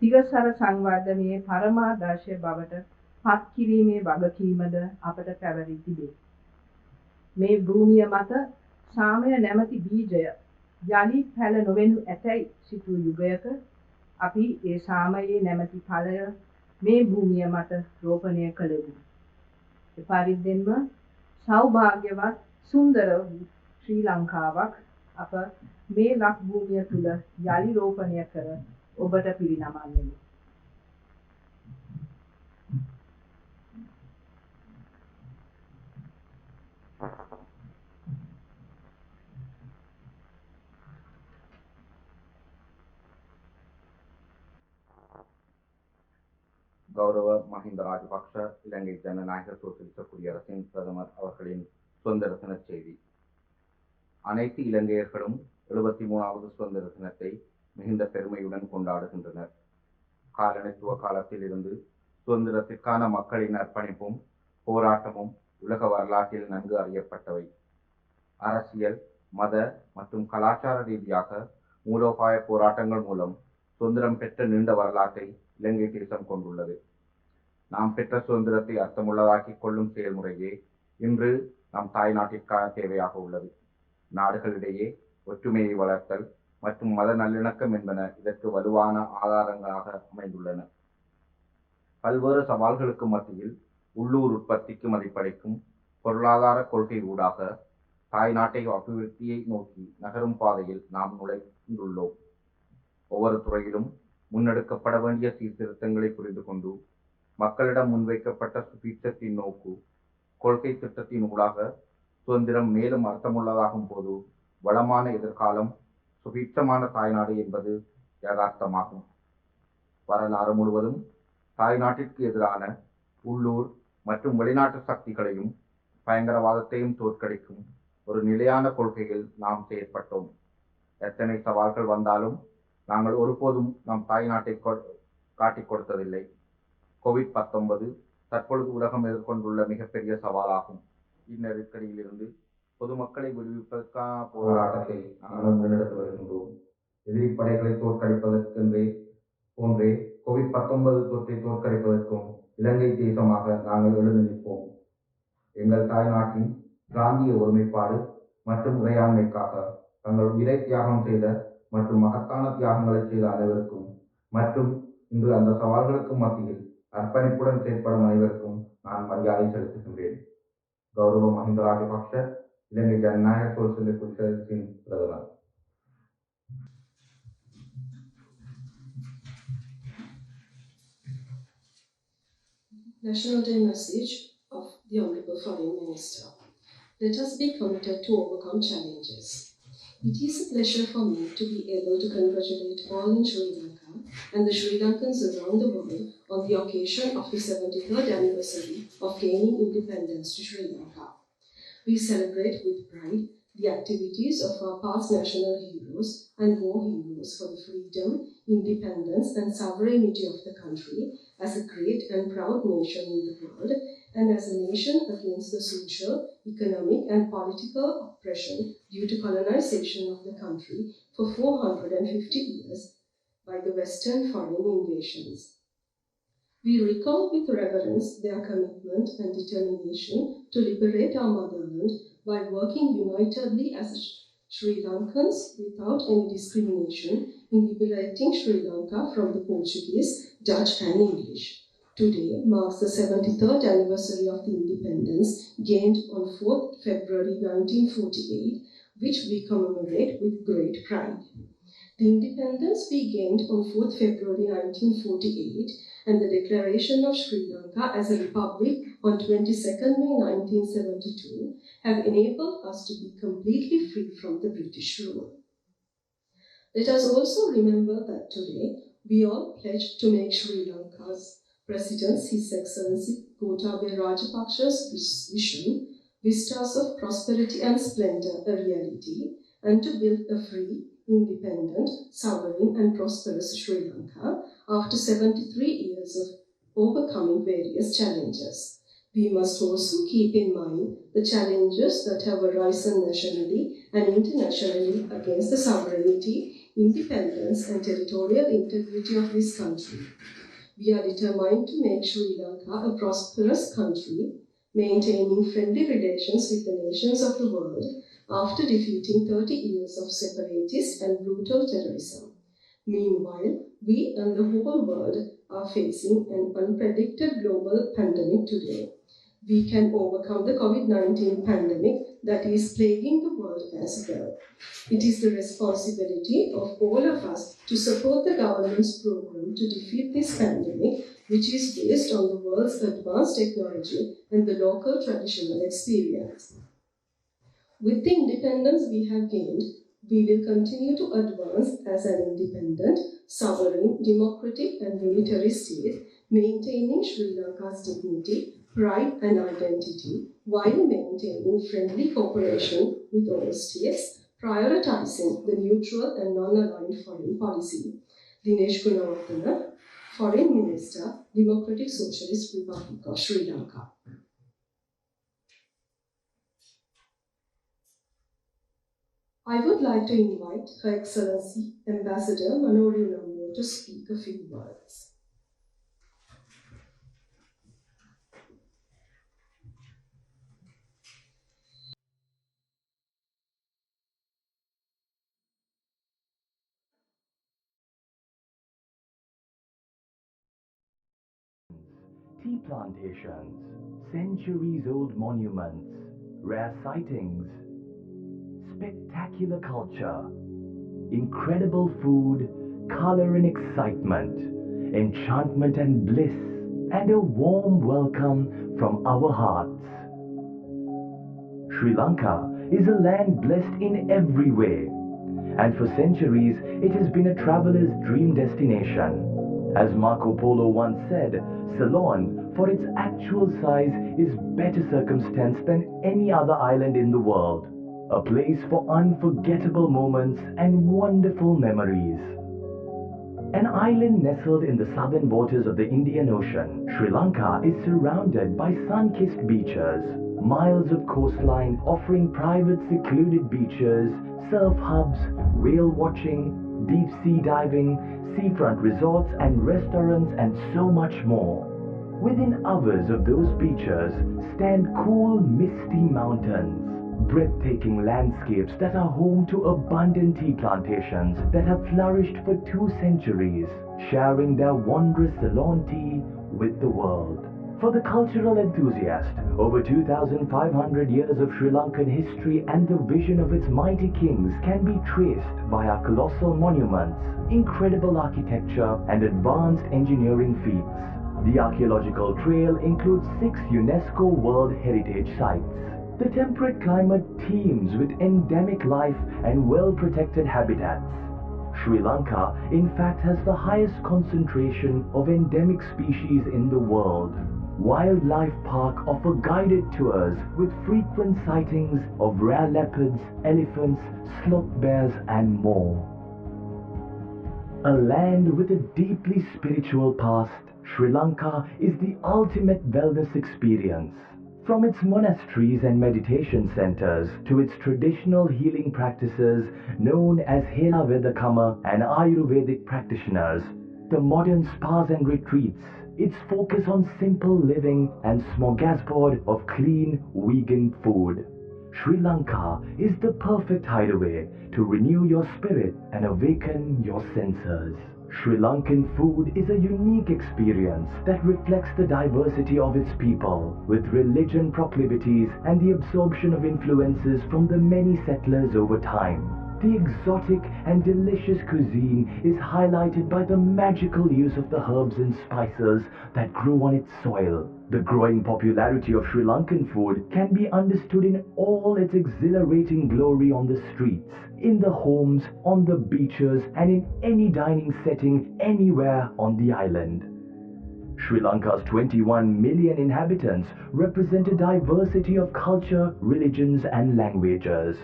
තිරසර සංවර්ධනයේ පරමාදර්ශය බවට පත් කිරීමේ වගකීමද අපට පැවරී තිබේ. මේ භූමිය මත සාමය නැමැති බීජය යලි පැල නොවෙනු ඇතැයි සිතූ යුගයක අපි ඒ සාමයේ නැමැති ඵලය මේ භූමිය මත රෝපණය කළෙමු. එපරිද්දෙන්ම සෞභාග්‍යවත් සුන්දර වූ ශ්‍රී ලංකාවක් අප මේ ලක් භූමිය තුල යලි රෝපණය කර ඔබට පිරිනමන්නෙමු. கௌரவ மஹிந்த ராஜபக்ஷ இலங்கை ஜனநாயக சோசியலிச குடியரசின் பிரதமர் அவர்களின் சுதந்திர தின செய்தி. அனைத்து இலங்கையர்களும் 73வது சுதந்திர தினத்தை மிகுந்த பெருமையுடன் கொண்டாடுகின்றனர். காலனித்துவ காலத்தில் இருந்து சுதந்திரத்திற்கான மக்களின் அர்ப்பணிப்பும் போராட்டமும் உலக வரலாற்றில் நன்கு அறியப்பட்டவை. அரசியல், மத மற்றும் கலாச்சார ரீதியாக மூலோபாய போராட்டங்கள் மூலம் சுதந்திரம் பெற்ற நீண்ட வரலாற்றை இலங்கை தேசம் கொண்டுள்ளது. நாம் பெற்ற சுதந்திரத்தை அர்த்தமுள்ளதாக்கிக் கொள்ளும் செயல்முறையே இன்று நம் தாய் நாட்டிற்கான தேவையாக உள்ளது. நாடுகளிடையே ஒற்றுமையை வளர்த்தல் மற்றும் மத நல்லிணக்கம் என்பன இதற்கு வலுவான ஆதாரங்களாக அமைந்துள்ளன. பல்வேறு சவால்களுக்கு மத்தியில் உள்ளூர் உற்பத்திக்கு மதிப்பளிக்கும் பொருளாதார கொள்கை ஊடாக தாய் நாட்டை அபிவிருத்தியை நோக்கி நகரும் பாதையில் நாம் நுழைந்துள்ளோம். ஒவ்வொரு துறையிலும் முன்னெடுக்கப்பட வேண்டிய சீர்திருத்தங்களை புரிந்து கொண்டு மக்களிடம் முன்வைக்கப்பட்ட சுபீட்சத்தின் நோக்கு கொள்கை திட்டத்தின் ஊடாக சுதந்திரம் மேலும் அர்த்தமுள்ளதாகும் போது வளமான எதிர்காலம் சுபீட்சமான தாய்நாடு என்பது யதார்த்தமாகும். வரலாறு முழுவதும் தாய்நாட்டிற்கு எதிரான உள்ளூர் மற்றும் வெளிநாட்டு சக்திகளையும் பயங்கரவாதத்தையும் தோற்கடிக்கும் ஒரு நிலையான கொள்கையில் நாம் செயற்பட்டோம். எத்தனை சவால்கள் வந்தாலும் நாங்கள் ஒருபோதும் நம் தாய்நாட்டை காட்டிக் கொடுத்ததில்லை. கோவிட்-19 தற்பொழுது உலகம் எதிர்கொண்டுள்ள மிகப்பெரிய சவாலாகும். இந்நெருக்கடியிலிருந்து பொதுமக்களை விடுவிப்பதற்கான போராட்டத்தை நாங்கள் முன்னெடுத்து வருகின்றோம். எதிரி படைகளை தோற்கடிப்பதற்கென்றே போன்றே கோவிட்-19 தொற்றை தோற்கடிப்பதற்கும் இலங்கை தேசமாக நாங்கள் எழுந்து நிற்போம். எங்கள் தாய்நாட்டின் பிராந்திய ஒருமைப்பாடு மற்றும் இறையாண்மைக்காக தங்கள் உயிரை தியாகம் செய்த மற்றும் மகத்தான தியாகங்களை செய்த அனைவருக்கும் மற்றும் இன்று அந்த சவால்களுக்கு மத்தியில் அர்ப்பணிப்புடன் செயற்படும் அனைவருக்கும் நான் மரியாதை செலுத்துகின்றேன். கௌரவ மஹிந்த ராஜபக்ஷ, இலங்கை ஜனநாயக சோசியலிச குடியரசின் பிரதமர். National Day message of the Honourable Foreign Minister. Let us be committed to overcome challenges. It is a pleasure for me to be able to congratulate all in Sri Lanka and the Sri Lankans around the world on the occasion of the 73rd anniversary of gaining independence to Sri Lanka. We celebrate with pride the activities of our past national heroes and war heroes for the freedom, independence and sovereignty of the country as a great and proud nation in the world and as a nation against the social, economic and political oppression due to colonization of the country for 450 years by the Western foreign invasions. We recall with reverence their commitment and determination to liberate our motherland by working unitedly as Sri Lankans without any discrimination in liberating Sri Lanka from the Portuguese, Dutch and English. Today marks the 73rd anniversary of the independence gained on 4th February 1948 which we commemorate with great pride. The independence we gained on 4th February 1948 and the declaration of Sri Lanka as a republic on 22nd May 1972 have enabled us to be completely free from the British rule. Let us also remember that today we all pledge to make Sri Lanka's President, His Excellency Gotabaya Rajapaksa's vision, vistas of prosperity and splendor, a reality, and to build a free, independent, sovereign, and prosperous Sri Lanka after 73 years of overcoming various challenges. We must also keep in mind the challenges that have arisen nationally and internationally against the sovereignty, independence, and territorial integrity of this country. We are determined to make Sri Lanka a prosperous country, maintaining friendly relations with the nations of the world after defeating 30 years of separatist and brutal terrorism. Meanwhile, we and the whole world are facing an unpredicted global pandemic today. We can overcome the COVID-19 pandemic that is plaguing the world as well. It is the responsibility of all of us to support the government's program to defeat this pandemic, which is based on the world's advanced technology and the local traditional experience. With the independence we have gained, we will continue to advance as an independent, sovereign, democratic, and unitary state, maintaining Sri Lanka's dignity, pride, and identity, while maintaining friendly cooperation with all states, prioritizing the neutral and non-aligned foreign policy. Dinesh Gunawardena, Foreign Minister, Democratic Socialist Republic of Sri Lanka. I would like to invite Her Excellency Ambassador Manori Nambo to speak a few words. Tea plantations, centuries-old monuments, rare sightings, spectacular culture, incredible food, color and excitement, enchantment and bliss, and a warm welcome from our hearts. Sri Lanka is a land blessed in every way, and for centuries it has been a traveler's dream destination. As Marco Polo once said, Ceylon, for its actual size, is better circumstanced than any other island in the world. A place for unforgettable moments and wonderful memories. An island nestled in the southern waters of the Indian Ocean, Sri Lanka is surrounded by sun-kissed beaches, miles of coastline offering private secluded beaches, surf hubs, whale watching, deep sea diving, seafront resorts and restaurants, and so much more. Within hours of those beaches stand cool, misty mountains, breathtaking landscapes that are home to abundant tea plantations that have flourished for 2 centuries, sharing their wondrous Ceylon tea with the world. For the cultural enthusiast, over 2,500 years of Sri Lankan history and the vision of its mighty kings can be traced via colossal monuments, incredible architecture, and advanced engineering feats. The archaeological trail includes 6 UNESCO World Heritage Sites. The temperate climate teems with endemic life and well-protected habitats. Sri Lanka, in fact, has the highest concentration of endemic species in the world. Wildlife Park offer guided tours with frequent sightings of rare leopards, elephants, sloth bears, and more. A land with a deeply spiritual past, Sri Lanka is the ultimate wellness experience. From its monasteries and meditation centers to its traditional healing practices known as Hela Vedakama and Ayurvedic practitioners, the modern spas and retreats, its focus on simple living and smorgasbord of clean vegan food. Sri Lanka is the perfect hideaway to renew your spirit and awaken your senses. Sri Lankan food is a unique experience that reflects the diversity of its people, with religion proclivities and the absorption of influences from the many settlers over time. The exotic and delicious cuisine is highlighted by the magical use of the herbs and spices that grow on its soil. The growing popularity of Sri Lankan food can be understood in all its exhilarating glory on the streets, in the homes, on the beaches, and in any dining setting anywhere on the island. Sri Lanka's 21 million inhabitants represent a diversity of culture, religions, and languages,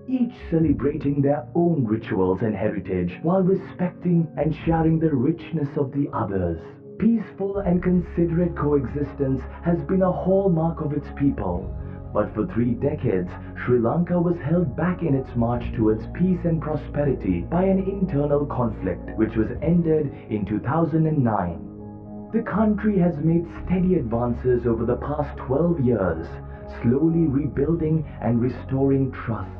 each celebrating their own rituals and heritage while respecting and sharing the richness of the others. Peaceful and considerate coexistence has been a hallmark of its people. But for 3 decades, Sri Lanka was held back in its march towards peace and prosperity by an internal conflict which was ended in 2009. The country has made steady advances over the past 12 years, slowly rebuilding and restoring trust.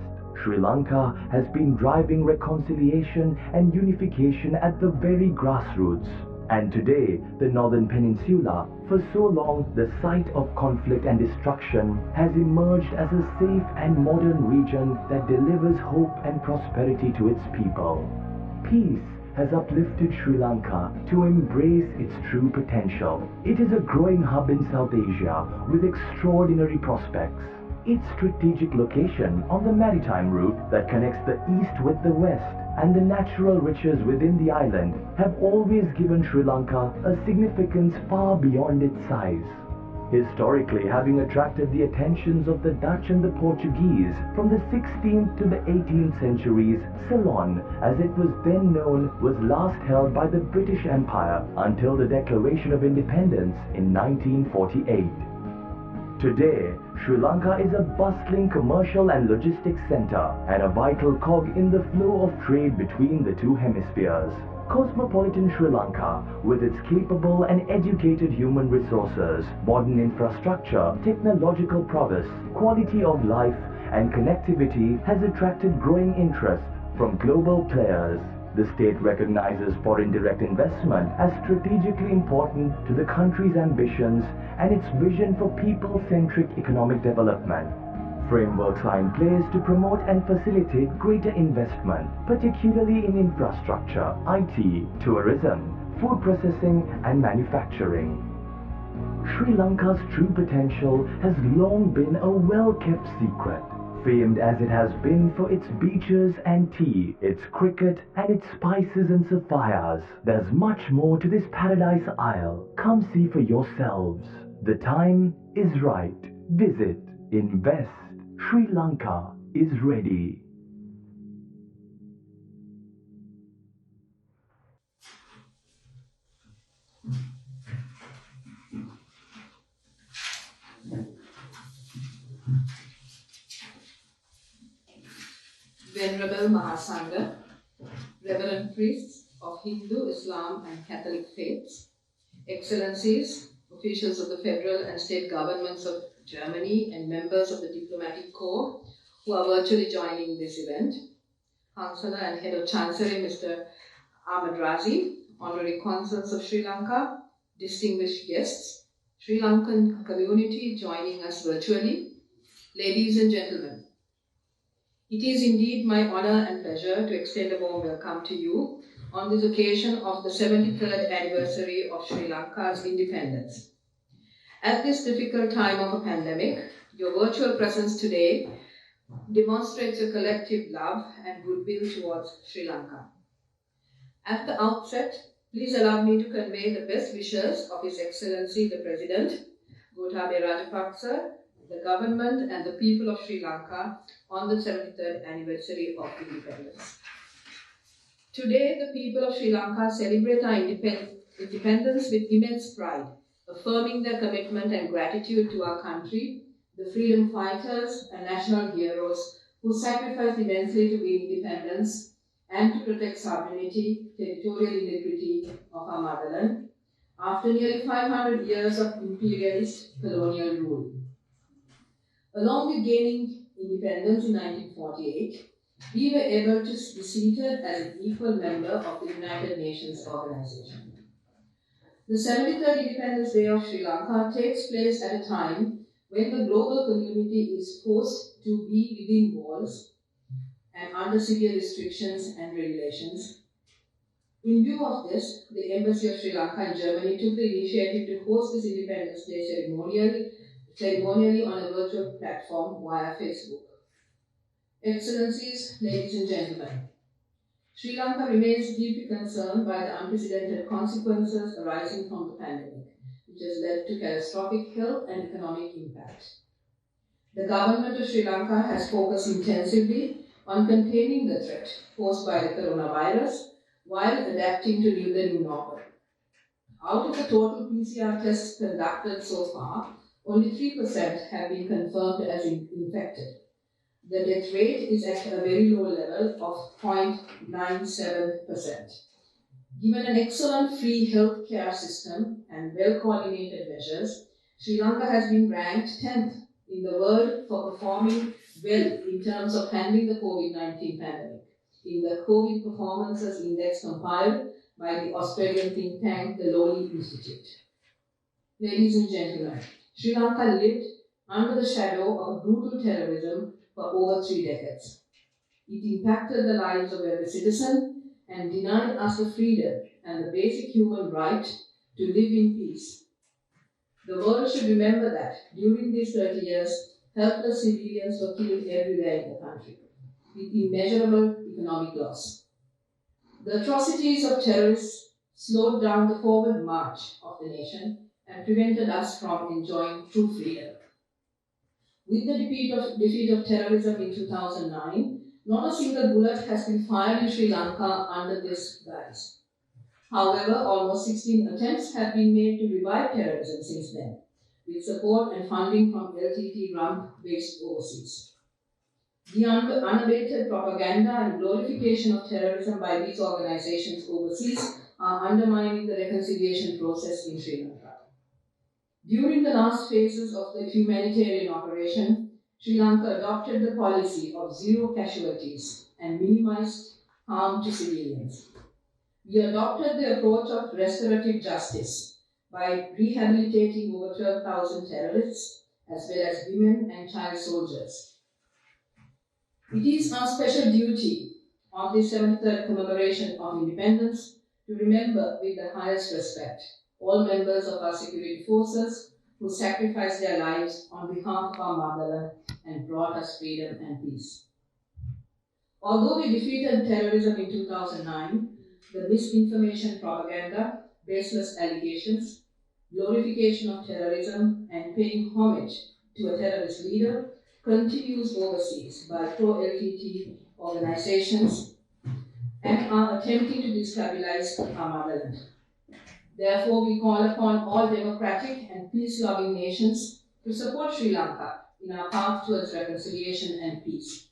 Sri Lanka has been driving reconciliation and unification at the very grassroots. And today, the Northern Peninsula, for so long the site of conflict and destruction, has emerged as a safe and modern region that delivers hope and prosperity to its people. Peace has uplifted Sri Lanka to embrace its true potential. It is a growing hub in South Asia with extraordinary prospects. Its strategic location on the maritime route that connects the east with the west and the natural riches within the island have always given Sri Lanka a significance far beyond its size. Historically, having attracted the attentions of the Dutch and the Portuguese from the 16th to the 18th centuries, Ceylon, as it was then known, was last held by the British Empire until the Declaration of Independence in 1948. Today, Sri Lanka is a bustling commercial and logistics center and a vital cog in the flow of trade between the two hemispheres. Cosmopolitan Sri Lanka, with its capable and educated human resources, modern infrastructure, technological prowess, quality of life, and connectivity, has attracted growing interest from global players. The state recognizes foreign direct investment as strategically important to the country's ambitions and its vision for people-centric economic development. Frameworks are in place to promote and facilitate greater investment, particularly in infrastructure, IT, tourism, food processing, and manufacturing. Sri Lanka's true potential has long been a well-kept secret. Famed as it has been for its beaches and tea, its cricket, and its spices and sapphires, there's much more to this paradise isle. Come see for yourselves. The time is right. Visit, invest. Sri Lanka is ready. Venerable Mahasangha, Reverend priests of Hindu, Islam, and Catholic faiths, Excellencies, officials of the federal and state governments of Germany, and members of the diplomatic corps who are virtually joining this event, Chancellor and Head of Chancery, Mr. Ahmed Razi, Honorary Consuls of Sri Lanka, distinguished guests, Sri Lankan community joining us virtually, ladies and gentlemen. It is indeed my honor and pleasure to extend a warm welcome to you on this occasion of the 73rd anniversary of Sri Lanka's independence. At this difficult time of a pandemic, your virtual presence today demonstrates your collective love and goodwill towards Sri Lanka. At the outset, please allow me to convey the best wishes of His Excellency the President, Gotabaya Rajapaksa, the government and the people of Sri Lanka on the 73rd anniversary of independence. Today, the people of Sri Lanka celebrate our independence with immense pride, affirming their commitment and gratitude to our country, the freedom fighters and national heroes who sacrificed immensely to win independence and to protect sovereignty, territorial integrity of our motherland after nearly 500 years of imperialist colonial rule. Along with gaining independence in 1948, we were able to be seated as an equal member of the United Nations Organization. The 73rd Independence Day of Sri Lanka takes place at a time when the global community is forced to be within walls and under severe restrictions and regulations. In view of this, the Embassy of Sri Lanka in Germany took the initiative to host this Independence Day ceremonially on a virtual platform via Facebook. Excellencies, ladies and gentlemen, Sri Lanka remains deeply concerned by the unprecedented consequences arising from the pandemic, which has led to catastrophic health and economic impact. The government of Sri Lanka has focused intensively on containing the threat posed by the coronavirus while adapting to the new normal. Out of the total PCR tests conducted so far, only 3% have been confirmed as infected. The death rate is at a very low level of 0.97%. Given an excellent free healthcare system and well-coordinated measures, Sri Lanka has been ranked 10th in the world for performing well in terms of handling the COVID-19 pandemic in the COVID Performances Index compiled by the Australian think tank, the Lowly Institute. Ladies and gentlemen, Sri Lanka lived under the shadow of brutal terrorism for over 3 decades. It impacted the lives of every citizen and denied us the freedom and the basic human right to live in peace. The world should remember that during these 30 years, helpless civilians were killed everywhere in the country, with immeasurable economic loss. The atrocities of terrorists slowed down the forward march of the nation and prevented us from enjoying true freedom. With the defeat of terrorism in 2009, not a single bullet has been fired in Sri Lanka under this guise. However, almost 16 attempts have been made to revive terrorism since then, with support and funding from LTT run based overseas. The unabated propaganda and glorification of terrorism by these organizations overseas are undermining the reconciliation process in Sri Lanka. During the last phases of the humanitarian operation, Sri Lanka adopted the policy of zero casualties and minimized harm to civilians. We adopted the approach of restorative justice by rehabilitating over 12,000 terrorists as well as women and child soldiers. It is our special duty on the 73rd commemoration of independence to remember with the highest respect all members of our security forces who sacrificed their lives on behalf of our motherland and brought us freedom and peace. Although we defeated terrorism in 2009, the misinformation propaganda, baseless allegations, glorification of terrorism, and paying homage to a terrorist leader continues overseas by pro-LTT organizations and are attempting to destabilize our motherland. Therefore, we call upon all democratic and peace-loving nations to support Sri Lanka in our path towards reconciliation and peace.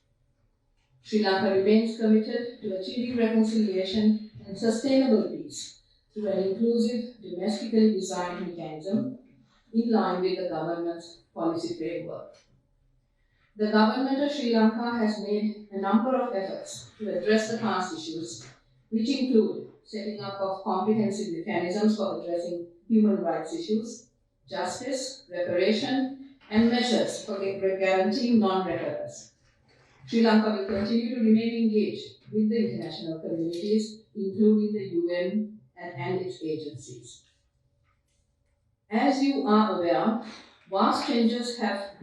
Sri Lanka remains committed to achieving reconciliation and sustainable peace through an inclusive, domestically designed mechanism in line with the government's policy framework. The government of Sri Lanka has made a number of efforts to address the past issues, which include setting up of comprehensive mechanisms for addressing human rights issues, justice, reparation, and measures for guaranteeing non-recurrence. Sri Lanka will continue to remain engaged with the international communities, including the UN and its agencies. As you are aware, vast changes have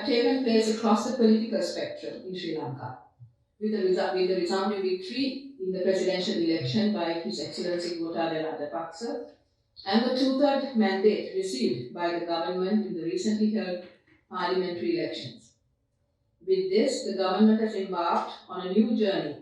taken place across the political spectrum in Sri Lanka, with the resounding victory in the presidential election by His Excellency Gotabaya Rajapaksa and the two-third mandate received by the government in the recently held parliamentary elections. With this, the government has embarked on a new journey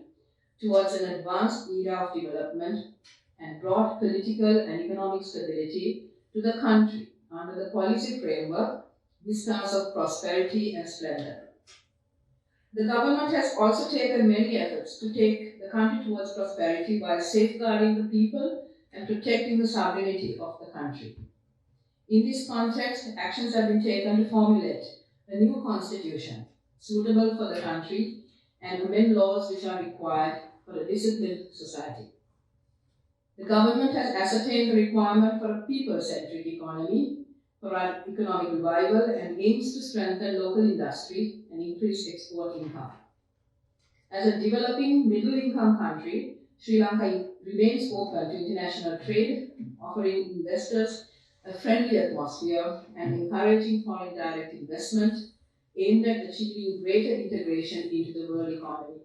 towards an advanced era of development and brought political and economic stability to the country under the policy framework Vistas of Prosperity and Splendor. The government has also taken many efforts to take the country towards prosperity while safeguarding the people and protecting the sovereignty of the country. In this context, actions have been taken to formulate a new constitution suitable for the country and amend laws which are required for a disciplined society. The government has ascertained the requirement for a people-centric economy, for our economic revival, and aims to strengthen local industry and increase export income. As a developing middle-income country, Sri Lanka remains open to international trade, offering investors a friendly atmosphere and encouraging foreign direct investment aimed at achieving greater integration into the world economy.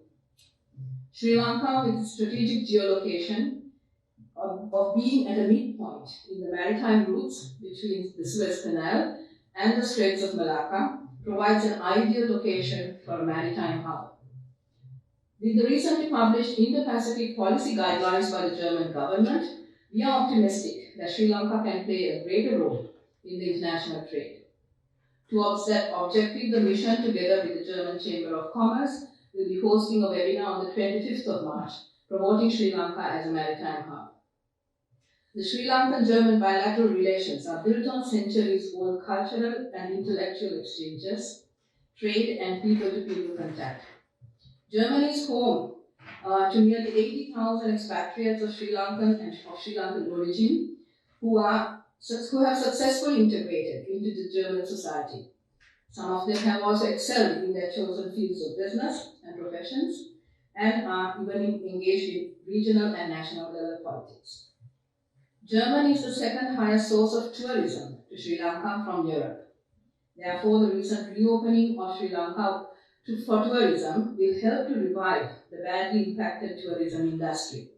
Sri Lanka, with its strategic geolocation of being at a midpoint in the maritime routes between the Suez Canal and the Straits of Malacca, provides an ideal location for a maritime hub. With the recently published Indo-Pacific policy guidelines by the German government, we are optimistic that Sri Lanka can play a greater role in the international trade. Towards that objective, the mission, together with the German Chamber of Commerce, will be hosting a webinar on the 25th of March, promoting Sri Lanka as a maritime hub. The Sri Lankan-German bilateral relations are built on centuries-old cultural and intellectual exchanges, trade, and people-to-people contact. Germany is home to nearly 80,000 expatriates of Sri Lankan and of Sri Lankan origin who have successfully integrated into the German society. Some of them have also excelled in their chosen fields of business and professions and are even engaged in regional and national level politics. Germany is the second highest source of tourism to Sri Lanka from Europe. Therefore, the recent reopening of Sri Lanka for tourism will help to revive the badly impacted tourism industry.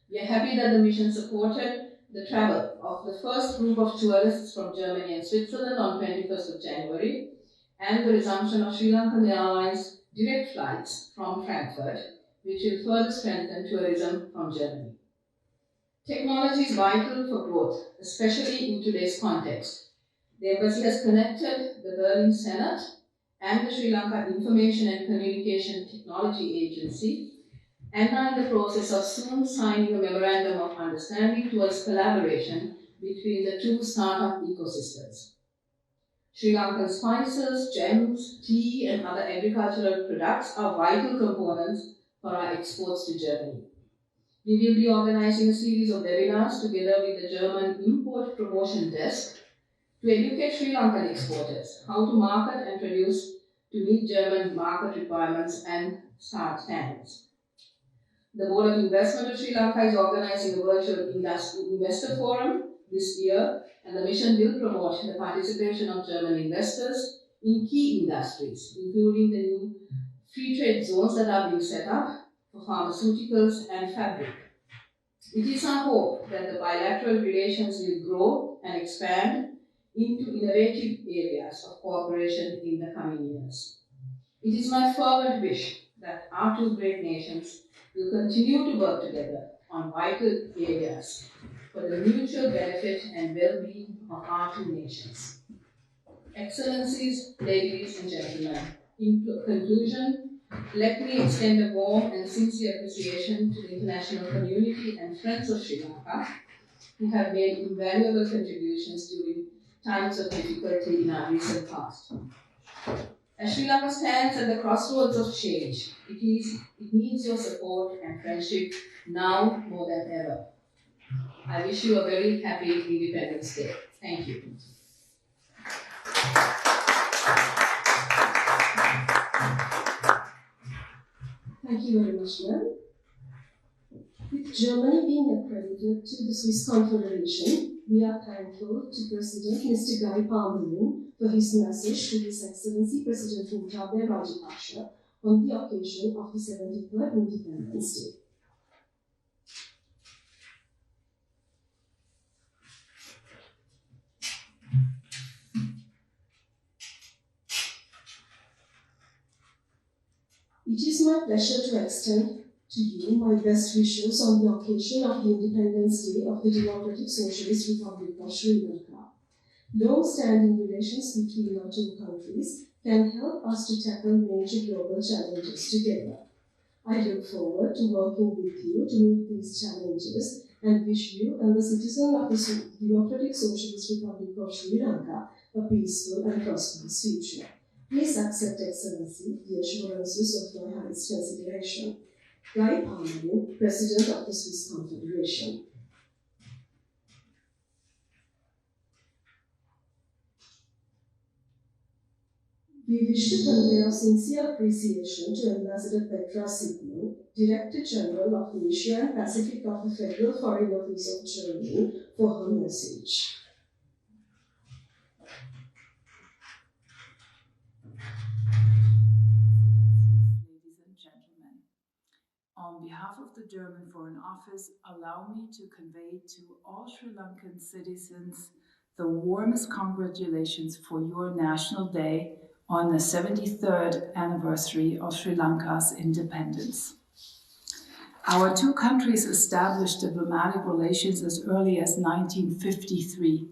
We are happy that the mission supported the travel of the first group of tourists from Germany and Switzerland on 21st of January and the resumption of Sri Lankan Airlines direct flights from Frankfurt, which will further strengthen tourism from Germany. Technology is vital for growth, especially in today's context. The Embassy has connected the Berlin Senate and the Sri Lanka Information and Communication Technology Agency and are in the process of soon signing a memorandum of understanding towards collaboration between the two startup ecosystems. Sri Lankan spices, gems, tea, and other agricultural products are vital components for our exports to Germany. We will be organizing a series of webinars together with the German Import Promotion Desk to educate Sri Lankan exporters how to market and produce to meet German market requirements and standards. The Board of Investment of Sri Lanka is organizing a virtual investor forum this year, and the mission will promote the participation of German investors in key industries, including the new free trade zones that are being set up for pharmaceuticals and fabric. It is our hope that the bilateral relations will grow and expand into innovative areas of cooperation in the coming years. It is my fervent wish that our two great nations will continue to work together on vital areas for the mutual benefit and well-being of our two nations. Excellencies, ladies and gentlemen, in conclusion, let me extend a warm and sincere appreciation to the international community and friends of Sri Lanka who have made invaluable contributions during times of difficulty in our recent past. As Sri Lanka stands at the crossroads of change, it needs your support and friendship now more than ever. I wish you a very happy Independence Day. Thank you. Thank you very much, ma'am. With Germany being accredited to the Swiss Confederation, we are thankful to President Mr. Guy Parmelin for his message to His Excellency President Gotabaya Rajapaksa on the occasion of the 73rd Independence Day. It is my pleasure to extend to you my best wishes on the occasion of the Independence Day of the Democratic Socialist Republic of Sri Lanka. Long-standing relations between our two countries can help us to tackle major global challenges together. I look forward to working with you to meet these challenges and wish you and the citizens of the Democratic Socialist Republic of Sri Lanka a peaceful and prosperous future. Please accept, Excellency, the assurances of my highest consideration. Guy Parmanin, President of the Swiss Confederation. We wish to convey our sincere appreciation to Ambassador Petra Sigmund, Director General of the Asia and Pacific of the Federal Foreign Office of Germany, for her message. Ladies and gentlemen, on behalf of the German Foreign Office, allow me to convey to all Sri Lankan citizens the warmest congratulations for your National Day on the 73rd anniversary of Sri Lanka's independence. Our two countries established diplomatic relations as early as 1953.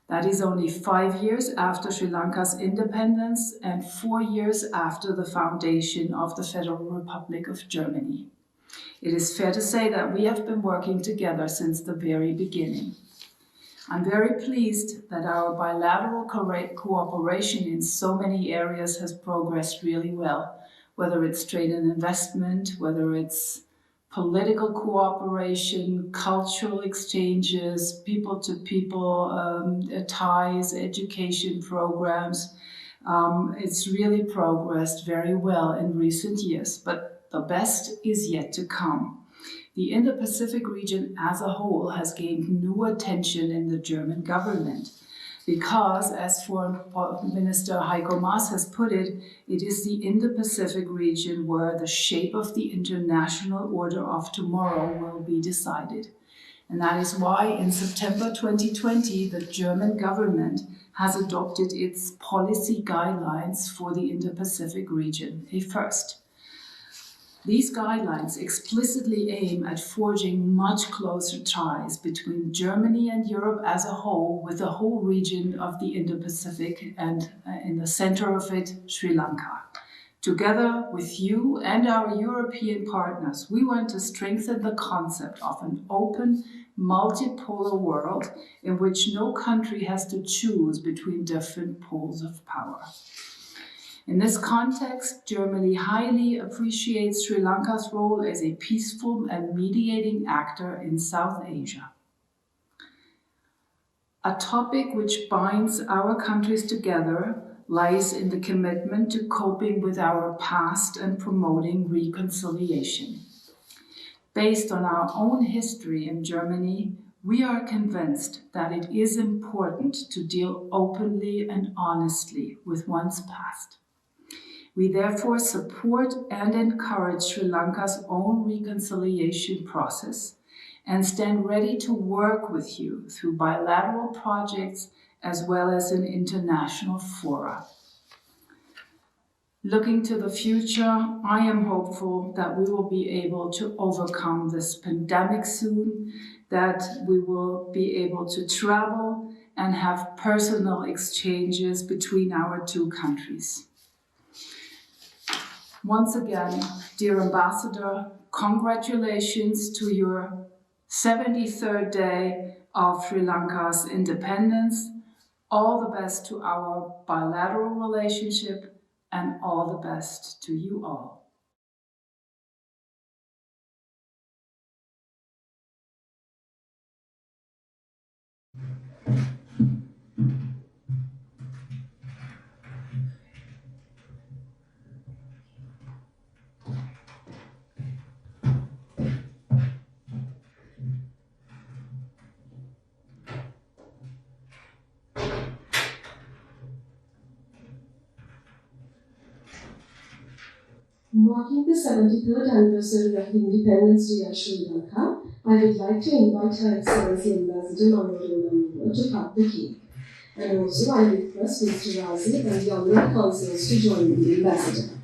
That is only 5 years after Sri Lanka's independence and 4 years after the foundation of the Federal Republic of Germany. It is fair to say that we have been working together since the very beginning. I'm very pleased that our bilateral cooperation in so many areas has progressed really well, whether it's trade and investment, whether it's political cooperation, cultural exchanges, people-to-people ties, education programs. It's really progressed very well in recent years, but the best is yet to come. The Indo-Pacific region as a whole has gained new attention in the German government because, as Foreign Minister Heiko Maas has put it, it is the Indo-Pacific region where the shape of the international order of tomorrow will be decided. And that is why in September 2020, the German government has adopted its policy guidelines for the Indo-Pacific region, a first. These guidelines explicitly aim at forging much closer ties between Germany and Europe as a whole, with the whole region of the Indo-Pacific and in the center of it, Sri Lanka. Together with you and our European partners, we want to strengthen the concept of an open, multipolar world in which no country has to choose between different poles of power. In this context, Germany highly appreciates Sri Lanka's role as a peaceful and mediating actor in South Asia. A topic which binds our countries together lies in the commitment to coping with our past and promoting reconciliation. Based on our own history in Germany, we are convinced that it is important to deal openly and honestly with one's past. We therefore support and encourage Sri Lanka's own reconciliation process and stand ready to work with you through bilateral projects as well as in international fora. Looking to the future, I am hopeful that we will be able to overcome this pandemic soon, that we will be able to travel and have personal exchanges between our two countries. Once again, dear Ambassador, congratulations to your 73rd day of Sri Lanka's independence. All the best to our bilateral relationship and all the best to you all. Marking the 73rd anniversary of the Independence Day of Sri Lanka, I would like to invite Her Excellency Ambassador Manoru to cut the cake. And also I request Mr. Razi and the honorary consuls to join the Ambassador.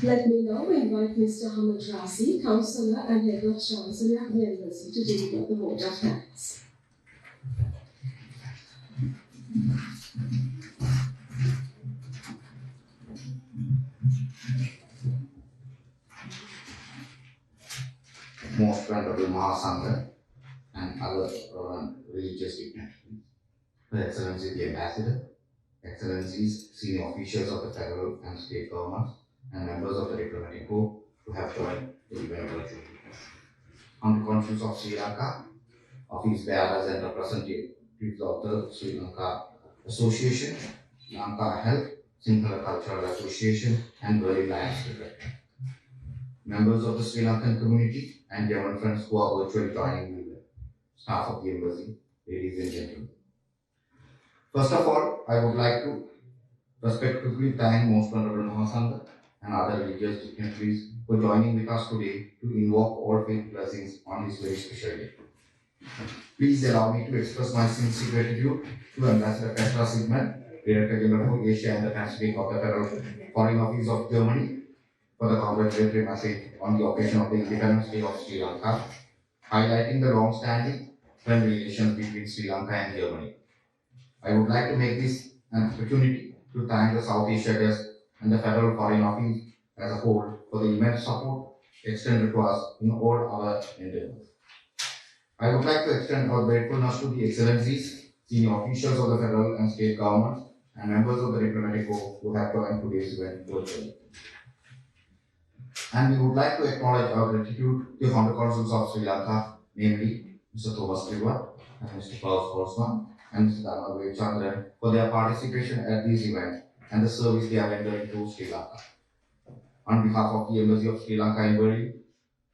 Let me now invite Mr. Hamad Rasi, Councillor and Head of Chancellery of the Embassy, to deliver the vote of thanks. Most Venerable Mahasangha and other religious dignitaries, Her Excellency the Ambassador, Excellencies, senior officials of the federal and state governments, and members of the diplomatic corps who have joined the event virtually. On the conscience of Sri Lanka, office bearers and representatives of the Sri Lanka Association, Lanka Health, Sinhala Cultural Association, and Berlin Lions Secretary. Members of the Sri Lankan community and German friends who are virtually joining the staff of the embassy, ladies and gentlemen. First of all, I would like to respectfully thank Most Venerable Mahasangha and other religious dignitaries for joining with us today to invoke all faith blessings on this very special day. Please allow me to express my sincere gratitude to Ambassador Petra Sigmund, Director General for Asia and the Pacific of the Federal Foreign Office of Germany, for the congratulatory message on the occasion of the Independence Day of Sri Lanka, highlighting the long-standing friendly relations between Sri Lanka and Germany. I would like to make this an opportunity to thank the South Asia Desk and the Federal Foreign Office as a whole for the immense support extended to us in all our endeavors. I would like to extend our gratefulness to the Excellencies, senior officials of the federal and state governments, and members of the diplomatic corps who have joined today's event virtually. And we would like to acknowledge our gratitude to the Honor Consuls of Sri Lanka, namely Mr. Thomas Kriwat and Mr. Klaus Holzmann and Mr. Dhanavay Chandran for their participation at this event and the service they have rendered to Sri Lanka. On behalf of the Embassy of Sri Lanka in Berlin,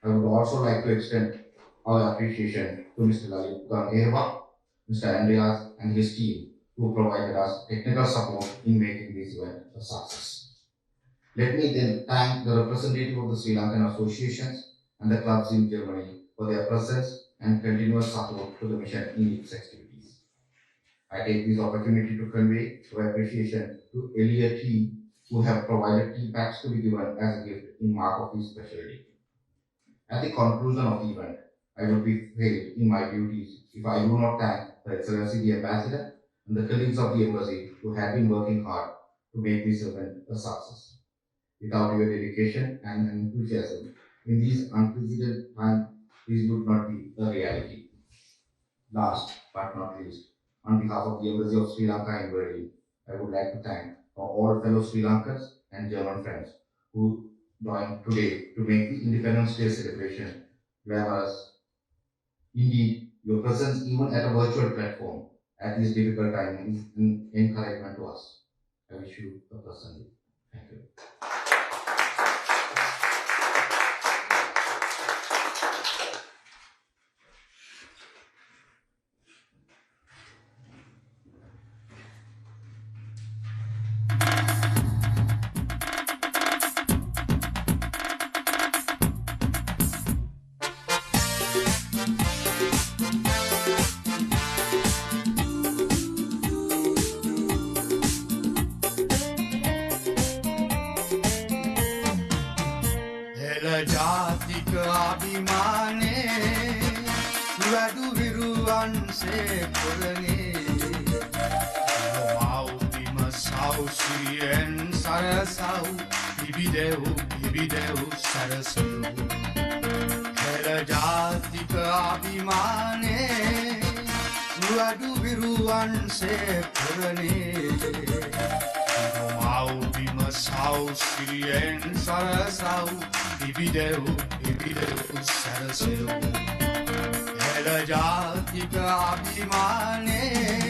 I would also like to extend our appreciation to Mr. Lalit Gangeva, Mr. Andreas and his team who provided us technical support in making this event a success. Let me then thank the representative of the Sri Lankan associations and the clubs in Germany for their presence and continuous support to the mission in its activities. I take this opportunity to convey our appreciation to Elia Tea, who have provided tea packs to be given as a gift in mark of this special day. At the conclusion of the event, I would be failed in my duties if I do not thank Her Excellency the Ambassador and the colleagues of the Embassy who have been working hard to make this event a success. Without your dedication and enthusiasm in these unprecedented times, this would not be a reality. Last but not least, on behalf of the Embassy of Sri Lanka in Berlin, I would like to thank all fellow Sri Lankans and German friends who joined today to make the Independence Day celebration glamorous. Indeed, your presence even at a virtual platform at this difficult time is an encouragement to us. I wish you a pleasant day. Thank you. ජාතික අභිමානේ වැඩු විරුවන්සේ කොරනේ මව්බිම සෞසියෙන් සරසව් ඉබිදෙව් සරසව් හෙළ ජාතික අභිමානේ වැඩු විරුවන්සේ කොරනේ මව්බිම සෞසියෙන් සරසව් ඉබිදෙව් සරසව් හෙළ ජාතික අභිමානේ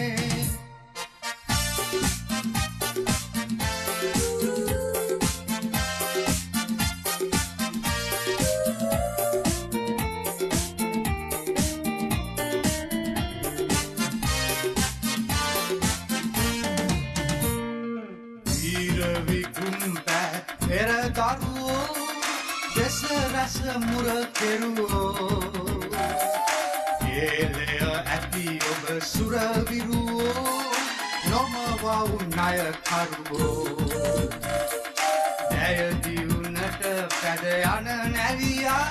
රස මුර කෙරුවෝ ඒලය ඇති ඔබ සුරවිරුවෝ නොමවව් ණය කරුවෝ දැයදිවුනට පැද යන නැවියා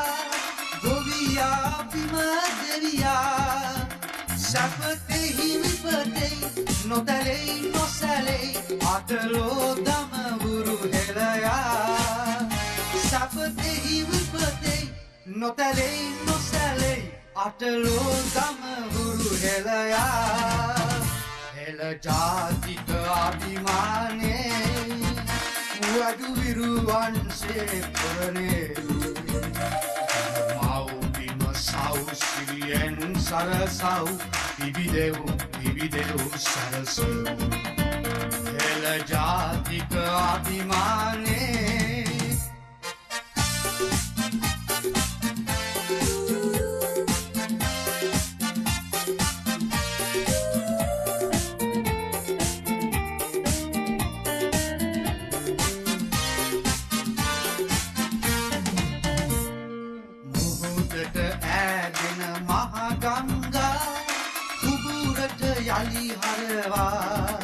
ගොවියා බිම දෙවියා සැපතෙහි විපතෙහි නොතැලෙයි නොසැලෙයි අතලෝ දමවුරු හෙළයා සැපතෙහි විපතෙහි නොතැලෙයි නොසැලෙයි අතලෝ දමවුරු හෙළයා හෙළ ජාතික අභිමානේ වඩු විරුවන්සේ පුරනේ මව්බිම සෞසිරියෙන් සරසව් පිබිදෙව් සරසව් හෙළ ජාතික අභිමානේ යලි හරවා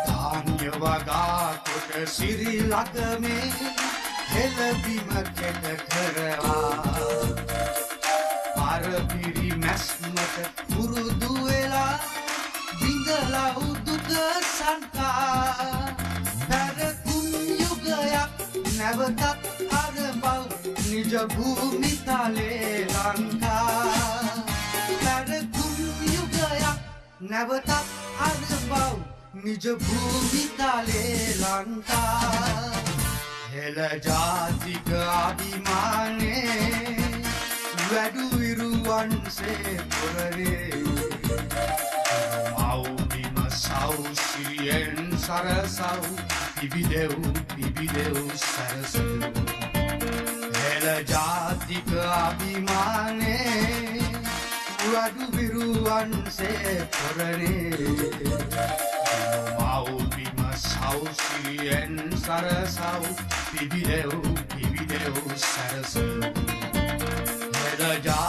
ධාන්‍ය වගා කොට සිරි ලකමේ හෙළබිම කෙට කරවා පරපිරි මැස්මට පුරුදු වෙලා විඳලා උදුක සංකා පැරකුම් යුගයක් නැවතත් අරබව් නිජ භූමිතලේ ලංකා නැවතත් අරබව් නිජ භූමිතලේ ලංකා හෙළ ජාතික අභිමානේ වැඩු විරුවන්සේ පුරනේ මව්බිම සෞසිරියෙන් සරසව් පිබිදෙව් සරසව් හෙළ ජාතික අභිමානේ වඩු විරුවන්සේ පුරනේ මව්බිම සෞසිරියෙන් සරසව් පිබිදෙව් සරසව් හෙළ ජාතික